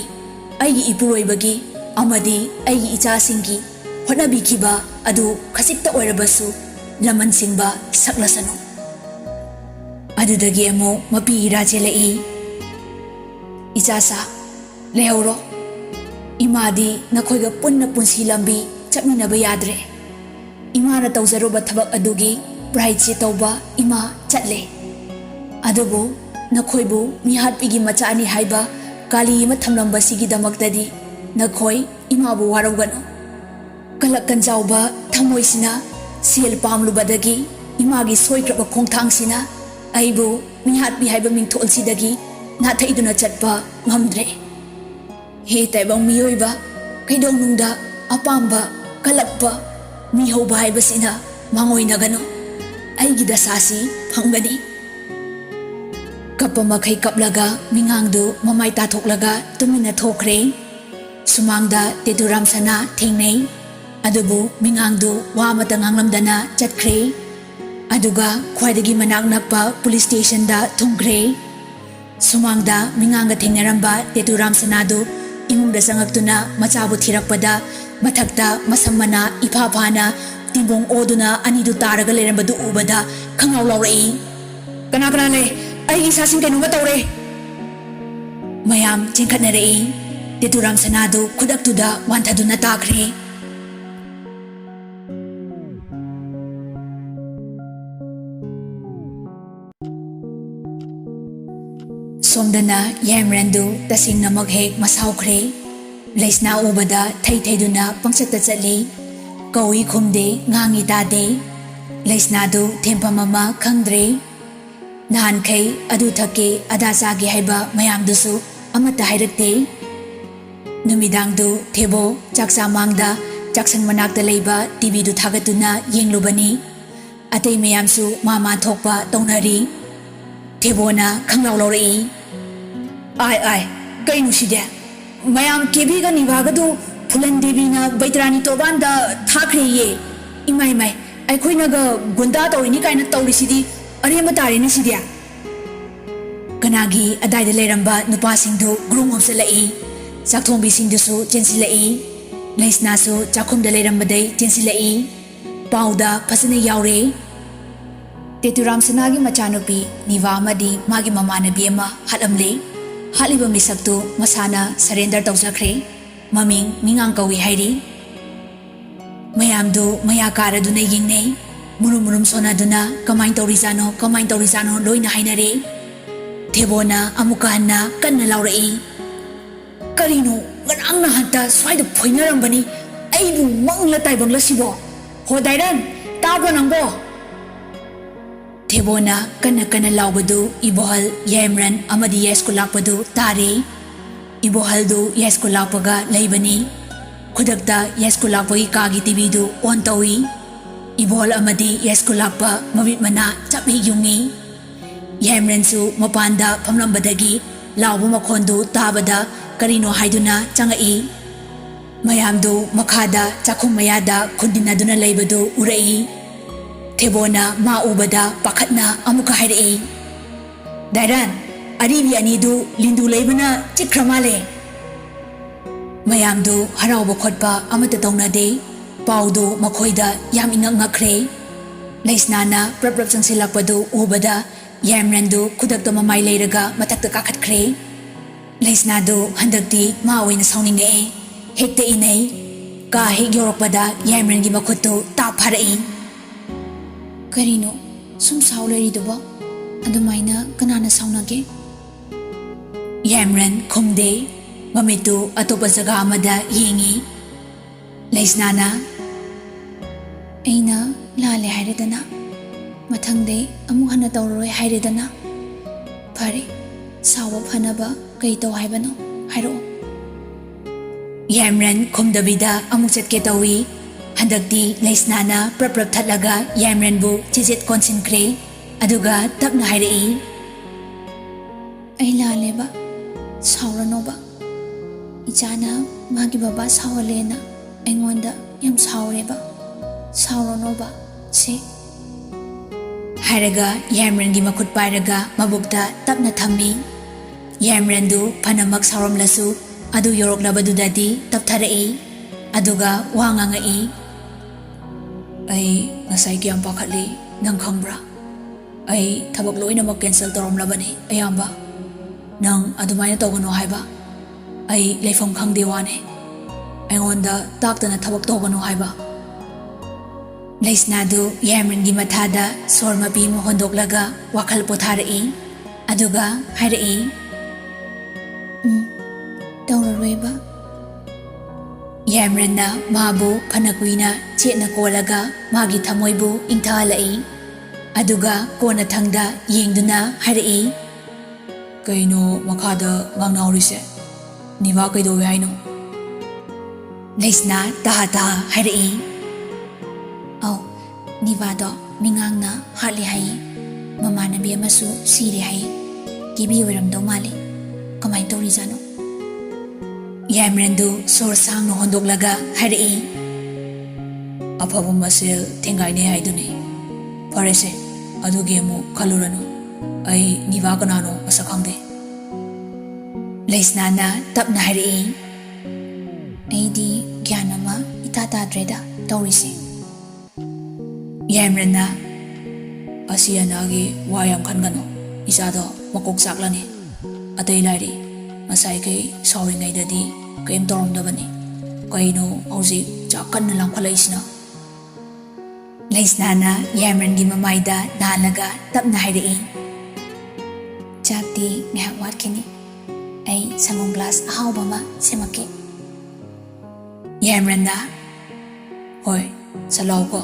ꯑꯩꯒꯤ ꯏꯄꯨꯔꯣꯏꯕꯒꯤ ꯑꯃꯗꯤ ꯑꯩꯒꯤ ꯏꯆꯥꯁꯤꯡꯒꯤ ꯍꯣꯠꯅꯕꯤꯈꯤꯕ ꯑꯗꯨ ꯈꯖꯤꯛꯇ ꯑꯣꯏꯔꯕꯁꯨ ꯂꯃꯟ ꯁꯤꯡꯕ ꯁꯛꯂꯁꯅꯨ ꯑꯗꯨꯗꯒꯤ ꯑꯃꯨꯛ ꯃꯄꯤ ꯏꯔꯥ ꯆꯦꯜꯂꯛꯏ ꯏꯆꯥꯁꯥ ꯂꯩꯍꯧꯔꯣ ꯏꯃꯥꯗꯤ ꯅꯈꯣꯏꯒ ꯄꯨꯟꯅ ꯄꯨꯟꯁꯤ ꯂꯝꯕꯤ ꯆꯠꯃꯤꯟꯅꯕ ꯌꯥꯗ꯭ꯔꯦ ꯏꯃꯥꯅ ꯇꯧꯖꯔꯨꯕ ꯊꯕꯛ ꯑꯗꯨꯒꯤ ꯄ꯭ꯔꯥꯏꯆꯤꯠ ꯇꯧꯕ ꯏꯃꯥ ꯆꯠꯂꯦ ꯑꯗꯨꯕꯨ ꯅꯈꯣꯏꯕꯨ ꯃꯤꯍꯥꯠꯄꯤꯒꯤ ꯃꯆꯥꯅꯤ ꯍꯥꯏꯕ ꯀꯥꯂꯤ ꯑꯃ ꯊꯝꯂꯝꯕꯁꯤꯒꯤꯗꯃꯛꯇꯗꯤ ꯅꯈꯣꯏ ꯏꯃꯥꯕꯨ ꯋꯥꯔꯧꯒꯅꯨ ꯀꯂꯛ ꯀꯟꯖꯥꯎꯕ ꯊꯃꯣꯏꯁꯤꯅ ꯁꯦꯜ ꯄꯥꯝꯂꯨꯕꯗꯒꯤ ꯏꯃꯥꯒꯤ ꯁꯣꯏꯈ꯭ꯔꯕ ꯈꯣꯡꯊꯥꯡꯁꯤꯅ ꯑꯩꯕꯨ ꯃꯤꯍꯥꯠꯄꯤ ꯍꯥꯏꯕ ꯃꯤꯡꯊꯣꯜꯁꯤꯗꯒꯤ ꯅꯥꯊꯩꯗꯨꯅ ꯆꯠꯄ ꯉꯝꯗ꯭ꯔꯦ ꯍꯦ ꯇꯥꯏꯕꯪ ꯃꯤꯑꯣꯏꯕ ꯀꯩꯗꯧꯅꯨꯡꯗ ꯑꯄꯥꯝꯕ ꯀꯜꯂꯛꯄ ꯃꯤꯍꯧꯕ ꯍꯥꯏꯕꯁꯤꯅ ꯃꯥꯡꯑꯣꯏꯅꯒꯅꯨ ꯑꯩꯒꯤ ꯗꯁꯥꯁꯤ ꯐꯪꯒꯅꯤ ꯀꯞꯄ ꯃꯈꯩ ꯀꯞꯂꯒ ꯃꯤꯉꯥꯡꯗꯨ ꯃꯃꯥꯏ ꯇꯥꯊꯣꯛꯂꯒ ꯇꯨꯃꯤꯟꯅ ꯊꯣꯛꯈ꯭ꯔꯦ ꯁꯨꯃꯥꯡꯗ ꯇꯦꯇꯨꯔꯥꯝ ꯁꯅꯥ ꯊꯦꯡꯅꯩ ꯑꯗꯨꯕꯨ ꯃꯤꯉꯥꯡꯗꯨ ꯋꯥ ꯑꯃꯇ ꯉꯥꯡꯂꯝꯗꯅ ꯆꯠꯈ꯭ꯔꯦ ꯑꯗꯨꯒ ꯈ꯭ꯋꯥꯏꯗꯒꯤ ꯃꯅꯥꯛ ꯅꯛꯄ ꯄꯨꯂꯤꯁ ꯁ꯭ꯇꯦꯁꯟꯗ ꯊꯨꯡꯈ꯭ꯔꯦ ꯁꯨꯃꯥꯡꯗ ꯃꯤꯉꯥꯡꯒ ꯊꯦꯡꯅꯔꯝꯕ ꯇꯦꯇꯨꯔꯥꯝ ꯁꯅꯥꯗꯨ ꯏꯃꯨꯡꯗ ꯆꯪꯉꯛꯇꯨꯅ ꯃꯆꯥꯕꯨ ꯊꯤꯔꯛꯄꯗ ꯃꯊꯛꯇ ꯃꯁꯝ ꯃꯅꯥ ꯏꯐꯥ ꯐꯥꯅ ꯇꯤꯡꯕꯣꯡ ꯑꯣꯗꯨꯅ ꯑꯅꯤꯗꯨ ꯇꯥꯔꯒ ꯂꯩꯔꯝꯕꯗꯨ ꯎꯕꯗ ꯈꯪꯂꯥꯎ ꯂꯥꯎꯔꯛꯏ ꯀꯅꯥ ꯀꯅꯥ ꯂꯩ ꯑꯩꯒꯤ ꯏꯁꯥꯁꯤꯡ ꯀꯩꯅꯣꯝꯃ ꯇꯧꯔꯦ ꯃꯌꯥꯝ ꯆꯦꯟꯈꯠꯅꯔꯛꯏ ꯇꯦꯇꯨꯔꯥꯝ ꯁꯅꯥꯗꯨ ꯈꯨꯗꯛꯇꯨꯗ ꯋꯥꯟꯊꯗꯨꯅ ꯇꯥꯈ꯭ꯔꯦ ꯁꯣꯝꯗꯅ ꯌꯥꯏꯃꯔꯟꯗꯨ ꯇꯁꯦꯡꯅꯃꯛ ꯍꯦꯛ ꯃꯁꯥꯎꯈ꯭ꯔꯦ ꯂꯩꯁꯅꯥ ꯎꯕꯗ ꯊꯩ ꯊꯩꯗꯨꯅ ꯄꯪꯆꯠꯇ ꯆꯠꯂꯤ ꯀꯧꯏ ꯈꯨꯝꯗꯦ ꯉꯥꯡꯏ ꯇꯥꯗꯦ ꯂꯩꯁꯅꯥꯗꯨ ꯊꯦꯝꯐꯝ ꯑꯃ ꯈꯪꯗ꯭ꯔꯦ ꯅꯍꯥꯟꯈꯩ ꯑꯗꯨ ꯊꯛꯀꯦ ꯑꯗꯥ ꯆꯥꯒꯦ ꯍꯥꯏꯕ ꯃꯌꯥꯝꯗꯨꯁꯨ ꯑꯃꯠꯇ ꯍꯥꯏꯔꯛꯇꯦ ꯅꯨꯃꯤꯗꯥꯡꯗꯨ ꯊꯦꯕꯣ ꯆꯥꯛꯆꯥꯃꯥꯡꯗ ꯆꯥꯛꯁꯪ ꯃꯅꯥꯛꯇ ꯂꯩꯕ ꯇꯤꯚꯤꯗꯨ ꯊꯥꯒꯠꯇꯨꯅ ꯌꯦꯡꯂꯨꯕꯅꯤ ꯑꯇꯩ ꯃꯌꯥꯝꯁꯨ ꯃꯥ ꯊꯣꯛꯄ ꯇꯧꯅꯔꯤ ꯊꯦꯕꯣꯅ ꯈꯪꯂꯥꯎ ꯂꯧꯔꯛꯏ ꯑꯥꯏ ꯀꯩꯅꯣ ꯁꯤꯗꯤ ꯃꯌꯥꯝ ꯀꯦꯕꯤꯒ ꯅꯤꯚꯥꯒꯗꯨ ꯐꯨꯂꯟ ꯗꯦꯕꯤꯅ ꯕꯩꯇ꯭ꯔꯥꯅꯤ ꯇꯣꯔꯕꯥꯟꯗ ꯊꯥꯈ꯭ꯔꯦꯌꯦ ꯏꯃꯥꯏ ꯑꯩꯈꯣꯏꯅꯒ ꯒꯨꯟꯗꯥ ꯇꯧꯔꯤꯅꯤ ꯀꯥꯏꯅ ꯇꯧꯔꯤꯁꯤꯗꯤ ꯑꯔꯦꯝꯕ ꯇꯥꯔꯦꯅꯦ ꯁꯤꯗꯤ ꯀꯅꯥꯒꯤ ꯑꯗꯥꯏꯗ ꯂꯩꯔꯝꯕ ꯅꯨꯄꯥꯁꯤꯡꯗꯨ ꯒ꯭ꯔꯨꯝ ꯍꯣꯝꯆꯠꯂꯛꯏ ꯆꯥꯛꯊꯣꯡꯕꯤꯁꯤꯡꯗꯨꯁꯨ ꯆꯦꯟꯁꯤꯜꯂꯛꯏ ꯂꯩꯁꯅꯥꯁꯨ ꯆꯥꯛꯈꯨꯝꯗ ꯂꯩꯔꯝꯕꯗꯩ ꯆꯦꯟꯁꯤꯜꯂꯛꯏ ꯄꯥꯎꯗ ꯐꯖꯅ ꯌꯥꯎꯔꯦ ꯇꯦꯇꯨꯔꯥꯝꯁꯅꯥꯒꯤ ꯃꯆꯥꯅꯨꯄꯤ ꯅꯤꯚꯥ ꯑꯃꯗꯤ ꯃꯥꯒꯤ ꯃꯃꯥꯟꯅꯕꯤ ꯑꯃ ꯍꯥꯠꯂꯝꯂꯦ ꯍꯥꯠꯂꯤꯕ ꯃꯤꯁꯛꯇꯨ ꯃꯁꯥꯅ ꯁꯔꯦꯟꯗꯔ ꯇꯧꯖꯈ꯭ꯔꯦ ꯃꯃꯤꯡ ꯃꯤꯉꯥꯡ ꯀꯧꯏ ꯍꯥꯏꯔꯤ ꯃꯌꯥꯝꯗꯨ ꯃꯌꯥ ꯀꯥꯔꯗꯨꯅ ꯌꯦꯡꯅꯩ ꯃꯨꯔꯨꯝ ꯃꯨꯔꯨꯝ ꯁꯣꯟꯅꯗꯨꯅ ꯀꯃꯥꯏꯅ ꯇꯧꯔꯤꯖꯥꯠꯅꯣ ꯂꯣꯏꯅ ꯍꯥꯏꯅꯔꯦ ꯊꯦꯕꯣꯅ ꯑꯃꯨꯛꯀ ꯍꯟꯅ ꯀꯟꯅ ꯂꯥꯎꯔꯛꯏ ꯀꯔꯤꯅꯣ ꯉꯔꯥꯡ ꯅꯍꯥꯟꯇ ꯁ꯭ꯋꯥꯏꯗ ꯐꯣꯏꯅꯔꯝꯕꯅꯤ ꯑꯩꯕꯨ ꯃꯪꯂ ꯇꯥꯏꯕꯪꯂ ꯁꯤꯕꯣ ꯍꯣ ꯗꯥꯏꯔꯟ ꯇꯥꯕ꯭ꯔꯣ ꯅꯪꯕꯣ ꯊꯦꯕꯣꯅ ꯀꯟꯅ ꯂꯥꯎꯕꯗꯨ 이보ꯍꯜ ꯌꯥꯏꯃꯔꯟ ꯑꯃꯗꯤ ꯌꯥꯏꯁ꯭ꯀꯨꯜ ꯂꯥꯛꯄꯗꯨ ꯇꯥꯔꯦ 이보ꯍꯜꯗꯨ ꯌꯥꯏꯁ꯭ꯀꯨꯜ ꯂꯥꯛꯄꯒ ꯂꯩꯕꯅꯤ ꯈꯨꯗꯛꯇ ꯌꯥꯏꯁ꯭ꯀꯨꯜ ꯂꯥꯛꯄꯒꯤ ꯀꯥꯒꯤ ꯇꯤꯚꯤꯗꯨ ꯑꯣꯟ ꯇꯧꯏ 이보ꯍꯜ ꯑꯃꯗꯤ ꯌꯥꯏꯁ꯭ꯀꯨꯜ ꯂꯥꯛꯄ ꯃꯃꯤꯠ ꯃꯅꯥ ꯆꯞ ꯍꯦꯛ ꯌꯨꯡꯏ ꯌꯥꯏꯃꯔꯟꯁꯨ ꯃꯄꯥꯟꯗ ꯐꯝꯂꯝꯕꯗꯒꯤ ꯂꯥꯎꯕ ꯃꯈꯣꯟꯗꯨ ꯇꯥꯕꯗ ꯀꯔꯤꯅꯣ ꯍꯥꯏꯗꯨꯅ ꯆꯪꯉꯛꯏ ꯃꯌꯥꯝꯗꯨ ꯃꯈꯥꯗ ꯆꯥꯛꯈꯨꯝ ꯃꯌꯥꯗ ꯈꯨꯟꯗꯤꯟꯅꯗꯨꯅ ꯂꯩꯕꯗꯨ ꯎꯔꯛꯏ ꯊꯦꯕꯣꯅ ꯃꯥ ꯎꯕꯗ ꯄꯥꯈꯠꯅ ꯑꯃꯨꯛꯀ ꯍꯥꯏꯔꯛꯏ ꯗꯥꯏꯔꯟ ꯑꯔꯤꯕꯤ ꯑꯅꯤꯗꯨ ꯂꯤꯟꯗꯨ ꯂꯩꯕꯅ ꯆꯤꯛꯈ꯭ꯔ ꯃꯥꯜꯂꯦ ꯃꯌꯥꯝꯗꯨ ꯍꯔꯥꯎꯕ ꯈꯣꯠꯄ ꯑꯃꯠꯇ ꯇꯧꯅꯗꯦ ꯄꯥꯎꯗꯨ ꯃꯈꯣꯏꯗ ꯌꯥꯝ ꯏꯉꯛ ꯉꯛꯈ꯭ꯔꯦ ꯂꯩꯁꯅꯥꯅ ꯄ꯭ꯔꯞ ꯆꯪꯁꯤꯜꯂꯛꯄꯗꯨ ꯎꯕꯗ ꯌꯥꯏꯃꯔꯟꯗꯨ ꯈꯨꯗꯛꯇ ꯃꯃꯥꯏ ꯂꯩꯔꯒ ꯃꯊꯛꯇ ꯀꯥꯈꯠꯈ꯭ꯔꯦ ꯂꯩꯁꯅꯥꯗꯨ ꯍꯟꯗꯛꯇꯤ ꯃꯥ ꯑꯣꯏꯅ ꯁꯥꯎꯅꯤꯡꯉꯛꯑꯦ ꯍꯦꯛꯇ ꯏꯅꯩ ꯀꯥ ꯍꯦꯛ ꯌꯧꯔꯛꯄꯗ ꯌꯥꯏꯃꯔꯟꯒꯤ ꯃꯈꯨꯠꯇꯨ ꯇꯥꯞ ꯐꯥꯔꯛꯏ ꯀꯔꯤꯅꯣ ꯁꯨꯝ ꯁꯥꯎ ꯂꯩꯔꯤꯗꯨꯕꯣ ꯑꯗꯨꯃꯥꯏꯅ ꯀꯅꯥꯅ ꯁꯥꯎꯅꯒꯦ ꯌꯥꯏꯃꯔꯟ ꯈꯨꯝꯗꯦ ꯃꯃꯤꯠꯇꯨ ꯑꯇꯣꯞꯄ ꯖꯒꯥ ꯑꯃꯗ ꯌꯦꯡꯉꯤ ꯂꯩꯁꯅꯥꯅ ꯑꯩꯅ ꯂꯥꯜꯂꯦ ꯍꯥꯏꯔꯦꯗꯅ ꯃꯊꯪꯗꯩ ꯑꯃꯨꯛ ꯍꯟꯅ ꯇꯧꯔꯔꯣꯏ ꯍꯥꯏꯔꯦꯗꯅ ꯐꯔꯦ ꯁꯥꯎꯕ ꯐꯅꯕ ꯀꯩ ꯇꯧ ꯍꯥꯏꯕꯅꯣ ꯍꯥꯏꯔꯛꯑꯣ ꯌꯥꯏꯃꯔꯟ ꯈꯨꯝꯗꯕꯤꯗ ꯑꯃꯨꯛ ꯆꯠꯀꯦ ꯇꯧꯏ ꯍꯟꯗꯛꯇꯤ ꯂꯩꯁꯅꯥꯅ ꯄ꯭ꯔꯞ ꯊꯠꯂꯒ ꯌꯥꯏꯃꯔꯟꯕꯨ ꯆꯦꯖꯦꯠ ꯀꯣꯟꯁꯤꯟꯈ꯭ꯔꯦ ꯑꯗꯨꯒ ꯇꯞꯅ ꯍꯥꯏꯔꯛꯏ ꯑꯩ ꯂꯥꯜꯂꯦꯕ ꯁꯥꯎꯔꯅꯣꯕ ꯏꯆꯥꯅ ꯃꯥꯒꯤ ꯕꯕꯥ ꯁꯥꯎꯍꯜꯂꯦꯅ ꯑꯩꯉꯣꯟꯗ ꯌꯥꯝ ꯁꯥꯎꯔꯦꯕ ꯁꯥꯎꯔꯅꯣꯕ ꯁꯤ ꯍꯥꯏꯔꯒ ꯌꯥꯏꯃꯔꯟꯒꯤ ꯃꯈꯨꯠ ꯄꯥꯏꯔꯒ ꯃꯕꯨꯛꯇ ꯇꯞꯅ ꯊꯝꯃꯤ ꯌꯥꯏꯃꯔꯟꯗꯨ ꯐꯅꯃꯛ ꯁꯥꯎꯔꯝꯂꯁꯨ ꯑꯗꯨ ꯌꯧꯔꯛꯂꯕꯗꯨꯗꯗꯤ ꯇꯞꯊꯔꯛꯏ ꯑꯗꯨꯒ ꯋꯥ ꯉꯥꯡꯉꯛꯏ ꯑꯩ ꯉꯁꯥꯏ ꯀꯌꯥꯝ ꯄꯥꯈꯠꯂꯤ ꯅꯪ ꯈꯪꯕ꯭ꯔꯥ ꯑꯩ ꯊꯕꯛ ꯂꯣꯏꯅꯃꯛ ꯀꯦꯟꯁꯦꯜ ꯇꯧꯔꯝꯂꯕꯅꯤ ꯑꯌꯥꯝꯕ ꯅꯪ ꯑꯗꯨꯃꯥꯏꯅ ꯇꯧꯒꯅꯣ ꯍꯥꯏꯕ ꯑꯩ ꯂꯩꯐꯝ ꯈꯪꯗꯦ ꯋꯥꯅꯦ ꯑꯩꯉꯣꯟꯗ ꯇꯥꯛꯇꯅ ꯊꯕꯛ ꯇꯧꯒꯅꯣ ꯍꯥꯏꯕ ꯂꯩꯁꯅꯥꯗꯨ ꯌꯥꯏꯃꯔꯟꯒꯤ ꯃꯊꯥꯗ ꯁꯣꯔ ꯃꯄꯤ ꯑꯃ ꯍꯣꯟꯗꯣꯛꯂꯒ ꯋꯥꯈꯜ ꯄꯣꯊꯥꯔꯛꯏ ꯑꯗꯨꯒ ꯍꯥꯏꯔꯛꯏ ꯇꯧꯔꯔꯣꯏꯕ ꯌꯥꯏꯃꯔꯟꯅ ꯃꯥꯕꯨ ꯐꯅ ꯀꯨꯏꯅ ꯆꯦꯠꯅ ꯀꯣꯜꯂꯒ ꯃꯥꯒꯤ ꯊꯃꯣꯏꯕꯨ ꯏꯪꯊꯍꯜꯂꯛꯏ ꯑꯗꯨꯒ ꯀꯣꯟꯅ ꯊꯪꯗ ꯌꯦꯡꯗꯨꯅ ꯍꯥꯏꯔꯛꯏ ꯀꯩꯅꯣ ꯃꯈꯥꯗ ꯉꯥꯡꯅꯍꯧꯔꯤꯁꯦ ꯅꯤꯚꯥ ꯀꯩꯗꯧꯋꯦ ꯍꯥꯏꯅꯣ ꯂꯩꯁꯅꯥ ꯇꯍꯥ ꯍꯥꯏꯔꯛꯏ ꯑꯧ ꯅꯤꯚꯥꯗꯣ ꯃꯤꯉꯥꯡꯅ ꯍꯥꯠꯂꯦ ꯍꯥꯏꯌꯦ ꯃꯃꯥꯟꯅꯕꯤ ꯑꯃꯁꯨ ꯁꯤꯔꯦ ꯍꯥꯏꯌꯦ ꯀꯤꯕꯤ ꯑꯣꯏꯔꯝꯗꯧ ꯃꯥꯜꯂꯦ ꯀꯃꯥꯏꯅ ꯇꯧꯔꯤꯖꯥꯠꯅꯣ ꯌꯥꯏꯃꯔꯟꯗꯨ ꯁꯣꯔ ꯁꯥꯡꯅ ꯍꯣꯟꯗꯣꯛꯂꯒ ꯍꯥꯏꯔꯛꯏ ꯑꯐꯕ ꯃꯁꯦꯜ ꯊꯦꯡꯒꯥꯏꯅꯩ ꯍꯥꯏꯗꯨꯅꯤ ꯐꯔꯦꯁꯦ ꯑꯗꯨꯒꯤ ꯑꯃꯨꯛ ꯈꯜꯂꯨꯔꯅꯨ ꯑꯩ ꯅꯤꯚꯥ ꯀꯅꯥꯅꯣ ꯃꯁꯛ ꯈꯪꯗꯦ ꯂꯩꯁꯅꯥꯅ ꯇꯞꯅ ꯍꯥꯏꯔꯛꯏ ꯑꯩꯗꯤ ꯒ꯭ꯌꯥꯟ ꯑꯃ ꯏꯇꯥ ꯇꯥꯗ꯭ꯔꯦꯗ ꯇꯧꯔꯤꯁꯦ ꯌꯥꯏꯃꯔꯟꯅ ꯑꯁꯤ ꯑꯅꯥꯒꯤ ꯋꯥ ꯌꯥꯝ ꯈꯟꯒꯅꯨ ꯏꯆꯥꯗꯣ ꯃꯀꯣꯛ ꯆꯥꯛꯂꯅꯤ ꯑꯇꯩ ꯂꯥꯏꯔꯤ ꯉꯁꯥꯏꯈꯩ ꯁꯥꯎꯔꯤꯉꯩꯗꯗꯤ ꯀꯩꯝ ꯇꯧꯔꯝꯗꯕꯅꯤ ꯀꯩꯅꯣ ꯍꯧꯖꯤꯛ ꯆꯥꯛ ꯀꯟꯅ ꯂꯥꯝꯈꯠꯂꯛꯏꯁꯤꯅ ꯂꯩꯁꯅꯥꯅ ꯌꯥꯏꯃꯔꯟꯒꯤ ꯃꯃꯥꯏꯗ ꯅꯥꯜꯂꯒ ꯇꯞꯅ ꯍꯥꯏꯔꯛꯏ ꯆꯥꯛꯇꯤ ꯉꯥꯏꯍꯥꯛ ꯋꯥꯠꯈꯤꯅꯤ ꯑꯩ ꯁꯪꯒꯣꯝ ꯒ꯭ꯂꯥꯁ ꯑꯍꯥꯎꯕ ꯑꯃ ꯁꯦꯝꯃꯛꯀꯦ ꯌꯥꯏꯃꯔꯟꯅ ꯍꯣꯏ ꯆꯠꯂꯥꯎꯀꯣ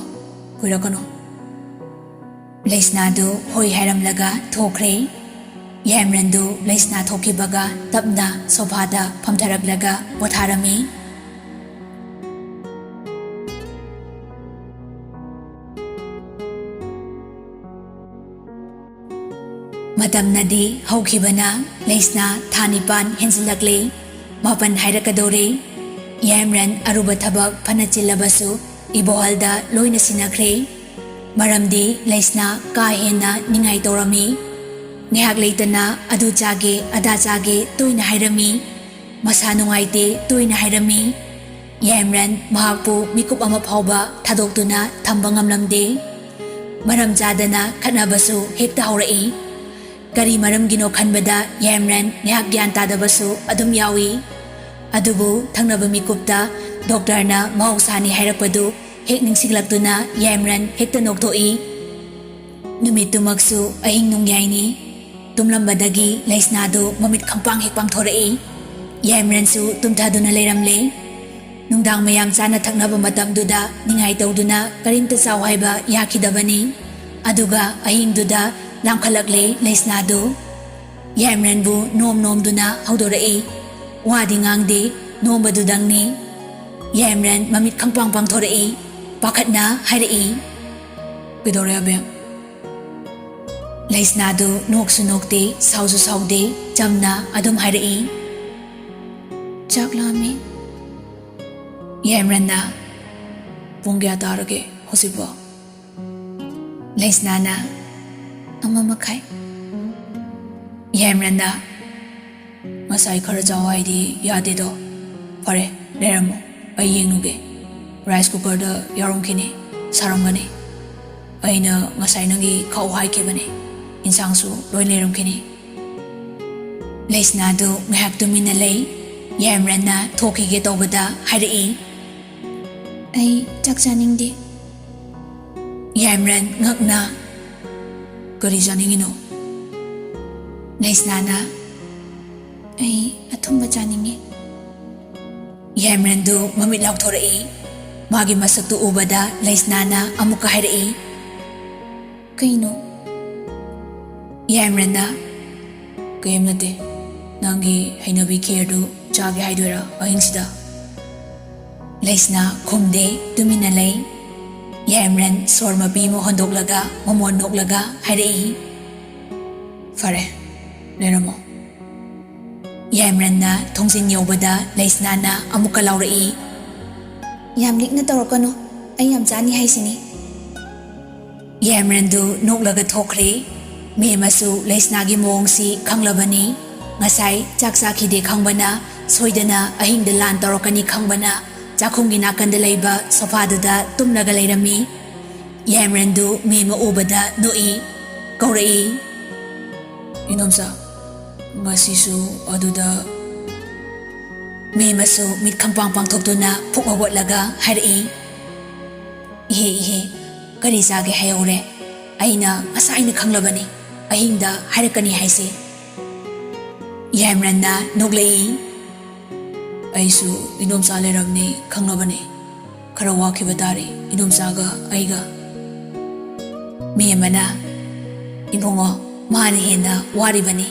ꯀꯨꯏꯔꯛꯀꯅꯨ ꯂꯩꯁꯅꯥꯗꯨ ꯍꯣꯏ ꯍꯥꯏꯔꯝꯂꯒ ꯊꯣꯛꯈ꯭ꯔꯦ ꯌꯥꯏꯃꯔꯟꯗꯨ ꯂꯩꯁꯅꯥ ꯊꯣꯛꯈꯤꯕꯒ ꯇꯞꯅ ꯁꯣꯐꯥꯗ ꯐꯝꯊꯔꯛꯂꯒ ꯄꯣꯊꯥꯔꯝꯃꯤ ꯃꯇꯝꯅꯗꯤ ꯍꯧꯈꯤꯕꯅ ꯂꯩꯁꯅꯥ ꯊꯥ 9 ꯍꯦꯟꯖꯤꯜꯂꯛꯂꯦ 9 ꯍꯥꯏꯔꯛꯀꯗꯧꯔꯦ ꯌꯥꯏꯃꯔꯟ ꯑꯔꯨꯕ ꯊꯕꯛ ꯐꯅ ꯆꯤꯜꯂꯕꯁꯨ 이보ꯍꯜꯗ ꯂꯣꯏꯅ ꯁꯤꯟꯅꯈ꯭ꯔꯦ Maramdi Laisna ka henna ningai torami ngihak leitana adu chage ada chage toina hairami masa nungaite toina hairami Yamran mahakpu mikup ama phauba thadoktuna thamba ngamlamde maram chadana khanabasu hekta haurai kari maram gino khanbada Yamran ngihak gyan tadabasu adum yawi adubu thangnaba mikupta doctor na mausani hairakpadu hek ningsiglaktuna Yamran hekta nokthoi numitumaksu ahing nungyaini tumlambadagi Laisnadu mamit khampang hek pangthorai Yamran su tumthaduna leiramle nungdang mayam chana thaknaba matamduda ningai tawduna karimta chaw haiba yakidabani aduga ahingduda lamkhalakle Laisnadu Yamran bu nomduna haudorai wadi ngangde nombadudangni Yamran mamit khampang pangthorai pakhatna hairai kidore abem Laisnadu noksu nokte sausu saude jamna adum hairai chaklami Yamranna pung kya tarage hosibo Laisnana ama makai Yamranna masai khara jawai di yade do pare leramo ai yengnuge rice cooker da yarongkini sarongani aina ngasai nangi khau hai ke bane insangsu loi leromkini Laisnadu ngahak tumina lei Yamranna thokige tawbada hairai ai chak chaningde Yamran ngakna kari chaningino Laisnana ai athumba chaninge Yamran du mamit laukhorai magi masaktu ubada Laisnana amuka hairai kaino Yamranna kayamnate nangi hainabi kherdu chage haidora ahingsida Laisna khumde tumina lei Yamran sorma pi mo hondoklaga momon noklaga hairai fare leramo Yamranna thongsin yobada Laisnana amuka laurai yam likna tawrakano ai yam chani haisini Yamran du noklaga thokre me masu Laisnagi mongsi khanglabani ngasai chaksa khide khangbana soidana ahingda lan tawrakani khangbana chakhumgi nakanda leiba sofaduda tumnaga leirami Yamran du me ma ubada noi kaurai inomsa ngasisu aduda me masu mit khampang pangthokduna phukawatlaga hairai ihe kari sage hayore aina asaina khanglabani ahingda hairakani haise Yamranna noglei aisu inomsa leramni khanglabani khara wakhibadari inomsaga aiga miyamana ibongo mani hena waribani